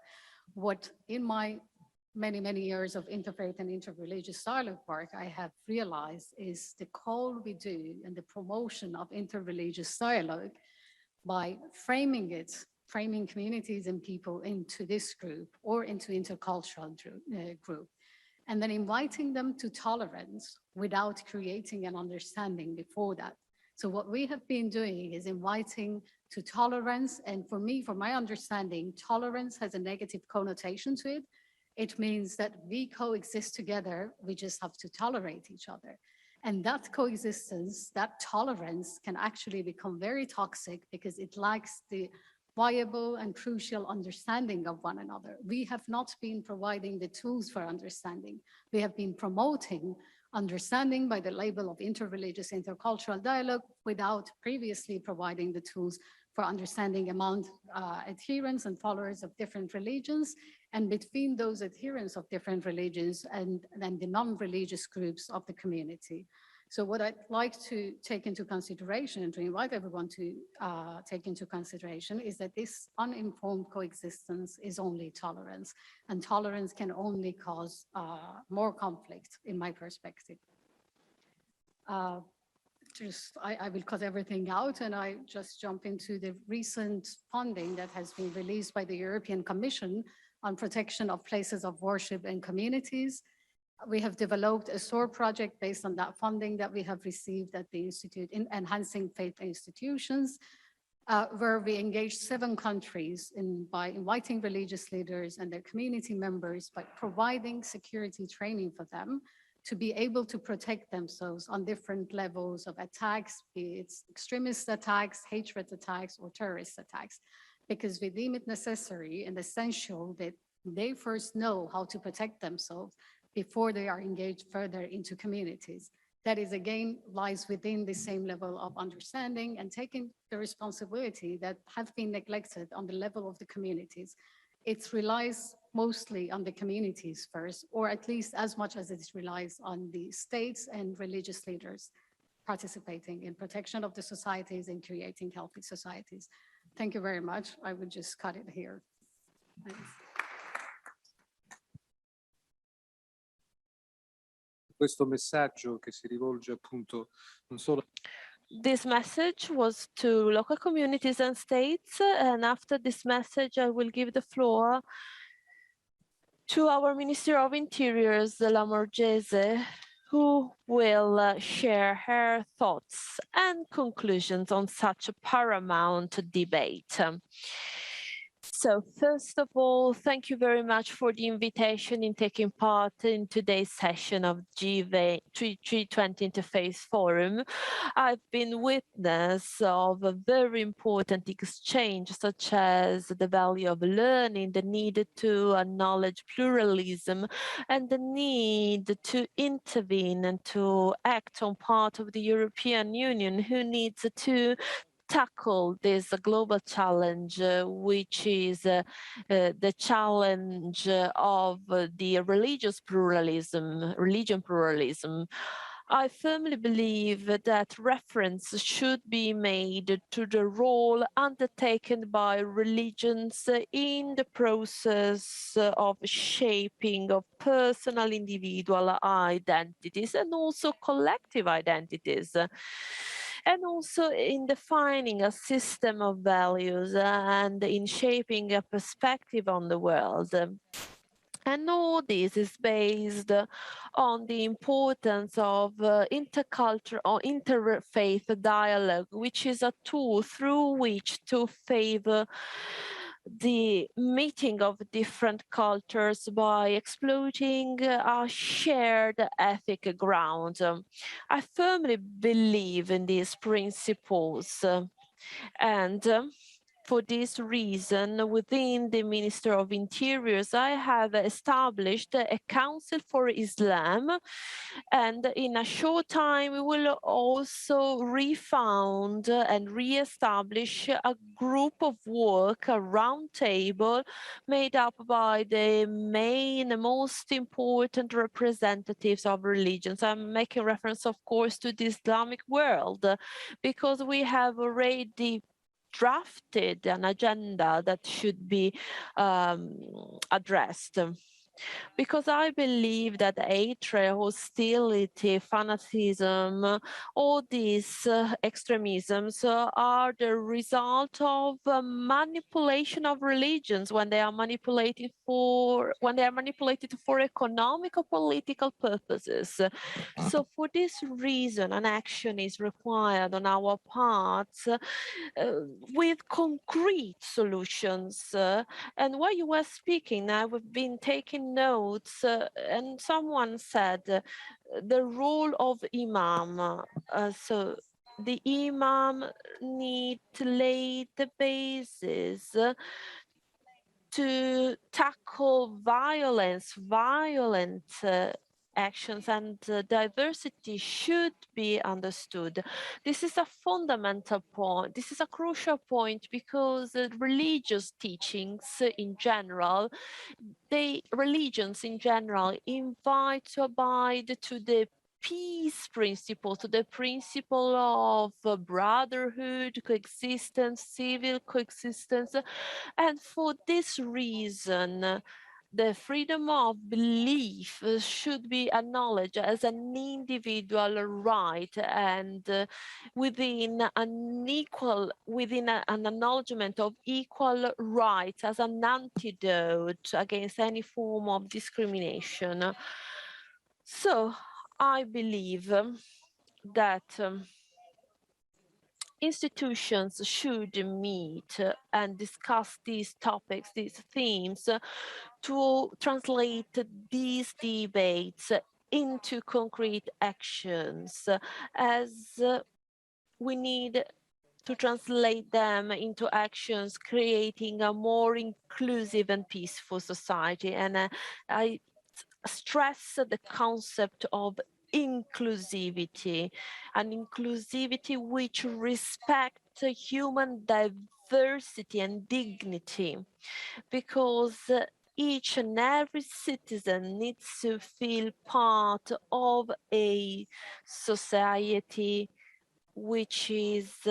S13: What in my many years of interfaith and interreligious dialogue work, I have realized is the call we do and the promotion of interreligious dialogue by framing communities and people into this group or into intercultural group, and then inviting them to tolerance without creating an understanding before that. So what we have been doing is inviting to tolerance, and for me, from my understanding, tolerance has a negative connotation to it. It means that we coexist together, we just have to tolerate each other. And that coexistence, that tolerance can actually become very toxic because it lacks the viable and crucial understanding of one another. We have not been providing the tools for understanding. We have been promoting understanding by the label of interreligious, intercultural dialogue without previously providing the tools for understanding among adherents and followers of different religions, and between those adherents of different religions and the non-religious groups of the community. So what I'd like to take into consideration and to invite everyone to take into consideration is that this uninformed coexistence is only tolerance, and tolerance can only cause more conflict in my perspective. I will cut everything out and I just jump into the recent funding that has been released by the European Commission on protection of places of worship and communities. We have developed a SOAR project based on that funding that we have received at the Institute in Enhancing Faith Institutions, where we engaged 7 countries by inviting religious leaders and their community members by providing security training for them to be able to protect themselves on different levels of attacks, be it extremist attacks, hatred attacks, or terrorist attacks, because we deem it necessary and essential that they first know how to protect themselves before they are engaged further into communities. That is, again, lies within the same level of understanding and taking the responsibility that have been neglected on the level of the communities. It relies mostly on the communities first, or at least as much as it relies on the states and religious leaders participating in protection of the societies and creating healthy societies. Thank you very much. I would just cut it here. Thanks.
S1: questo messaggio che si rivolge appunto non solo.
S2: This message was to local communities and states, and after this message, I will give the floor to our Minister of Interiors, Lamorgese, who will share her thoughts and conclusions on such a paramount debate. So first of all, thank you very much for the invitation in taking part in today's session of G20 Interfaith Forum. I've been witness of a very important exchange, such as the value of learning, the need to acknowledge pluralism, and the need to intervene and to act on part of the European Union, who needs to tackle this global challenge, which is the challenge of the religion pluralism. I firmly believe that reference should be made to the role undertaken by religions in the process of shaping of personal individual identities and also collective identities, and also in defining a system of values and in shaping a perspective on the world. And all this is based on the importance of intercultural or interfaith dialogue, which is a tool through which to favor the meeting of different cultures by exploiting a shared ethic ground. I firmly believe in these principles, and for this reason, within the Minister of Interiors, I have established a Council for Islam, and in a short time, we will also refound and re-establish a group of work, a round table made up by the main, most important representatives of religions. I'm making reference, of course, to the Islamic world, because we have already drafted an agenda that should be addressed. Because I believe that hatred, hostility, fanaticism, all these extremisms are the result of manipulation of religions when they are manipulated for economic or political purposes. So for this reason, an action is required on our part with concrete solutions. And while you were speaking, I've been taking notes, and someone said the role of imam. So the imam need to lay the basis to tackle violence, violent actions, and diversity should be understood. This is a fundamental point. This is a crucial point because religious teachings in general, religions in general invite to abide to the peace principle, to the principle of brotherhood, coexistence, civil coexistence. And for this reason, the freedom of belief should be acknowledged as an individual right, and within an acknowledgement of equal rights as an antidote against any form of discrimination. So I believe that institutions should meet and discuss these topics, these themes, to translate these debates into concrete actions, as we need to translate them into actions creating a more inclusive and peaceful society. And I stress the concept of inclusivity, an inclusivity which respects human diversity and dignity, because each and every citizen needs to feel part of a society which is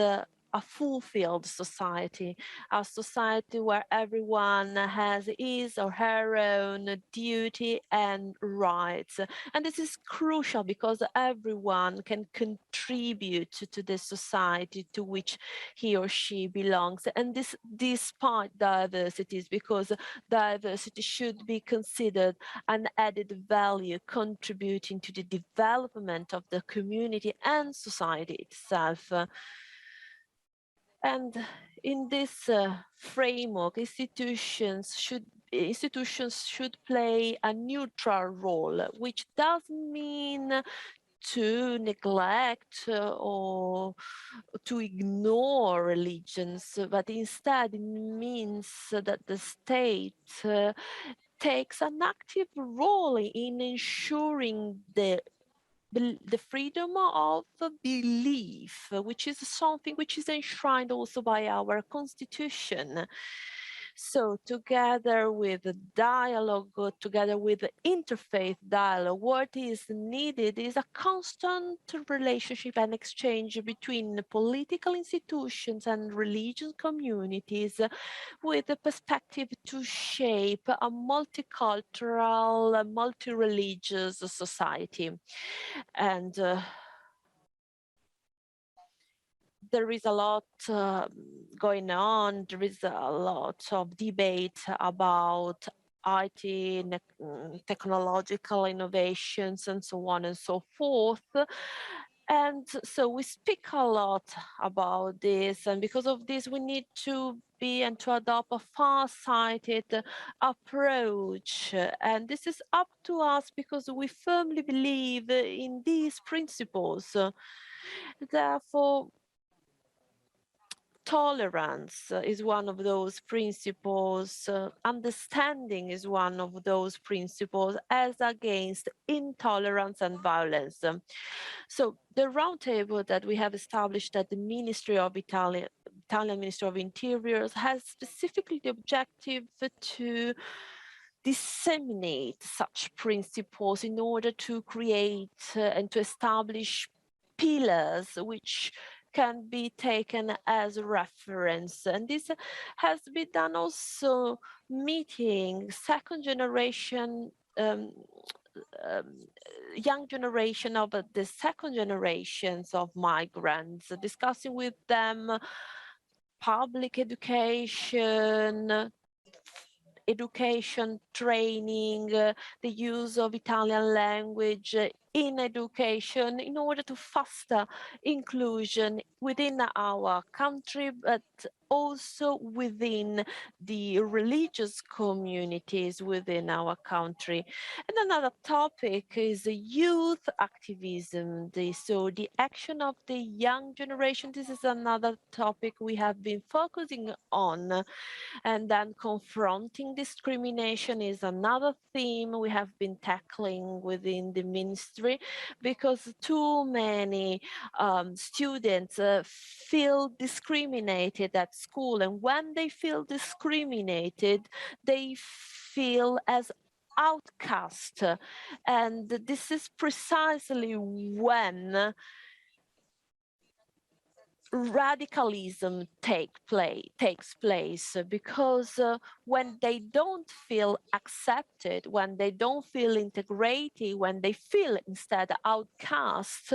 S2: a fulfilled society, a society where everyone has his or her own duty and rights. And this is crucial because everyone can contribute to the society to which he or she belongs. And this despite diversities, because diversity should be considered an added value contributing to the development of the community and society itself. And in this framework, institutions should play a neutral role, which doesn't mean to neglect or to ignore religions, but instead it means that the state takes an active role in ensuring the freedom of belief, which is something which is enshrined also by our constitution. So together with the dialogue, together with the interfaith dialogue, what is needed is a constant relationship and exchange between the political institutions and religious communities with the perspective to shape a multicultural, multi-religious society. And there is a lot going on. There is a lot of debate about IT, technological innovations, and so on and so forth. And so we speak a lot about this, and because of this, we need to be and to adopt a far-sighted approach. And this is up to us because we firmly believe in these principles. Therefore, tolerance is one of those principles, understanding is one of those principles, as against intolerance and violence. So the roundtable that we have established at the Ministry of Italian Ministry of Interiors has specifically the objective to disseminate such principles in order to create and to establish pillars which can be taken as a reference. And this has been done also meeting second generation young generation of the second generations of migrants, discussing with them public education, training, the use of Italian language in education in order to foster inclusion within our country, but also within the religious communities within our country. And another topic is youth activism. So the action of the young generation, this is another topic we have been focusing on. And then confronting discrimination is another theme we have been tackling within the ministry, because too many students feel discriminated at school. And when they feel discriminated, they feel as outcast. And this is precisely when radicalism takes place, because when they don't feel accepted, when they don't feel integrated, when they feel instead outcast,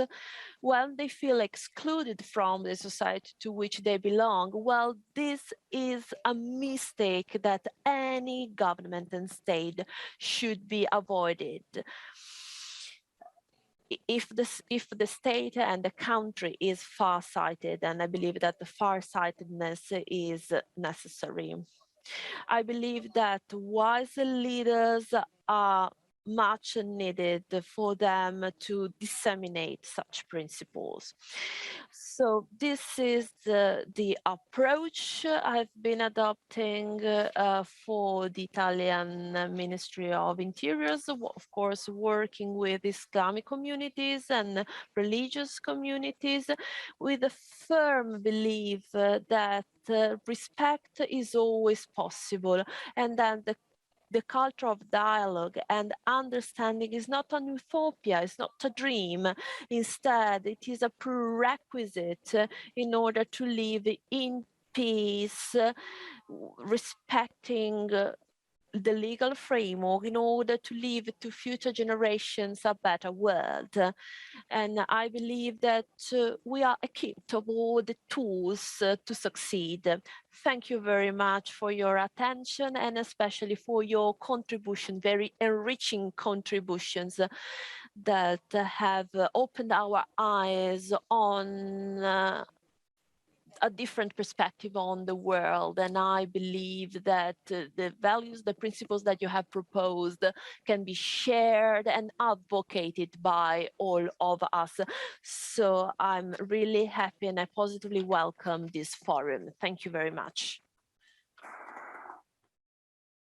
S2: when they feel excluded from the society to which they belong, well, this is a mistake that any government and state should be avoided. If the state and the country is far-sighted, and I believe that the far-sightedness is necessary. I believe that wise leaders are much needed for them to disseminate such principles. So this is the approach I've been adopting for the Italian Ministry of Interiors, of course, working with Islamic communities and religious communities, with a firm belief that respect is always possible, and that the culture of dialogue and understanding is not an utopia, it's not a dream. Instead, it is a prerequisite in order to live in peace, respecting the legal framework, in order to leave to future generations a better world. And I believe that we are equipped of all the tools to succeed. Thank you very much for your attention, and especially for your contribution, very enriching contributions that have opened our eyes on a different perspective on the world. And I believe that the values, the principles that you have proposed can be shared and advocated by all of us. So I'm really happy, and I positively welcome this forum. Thank you very much.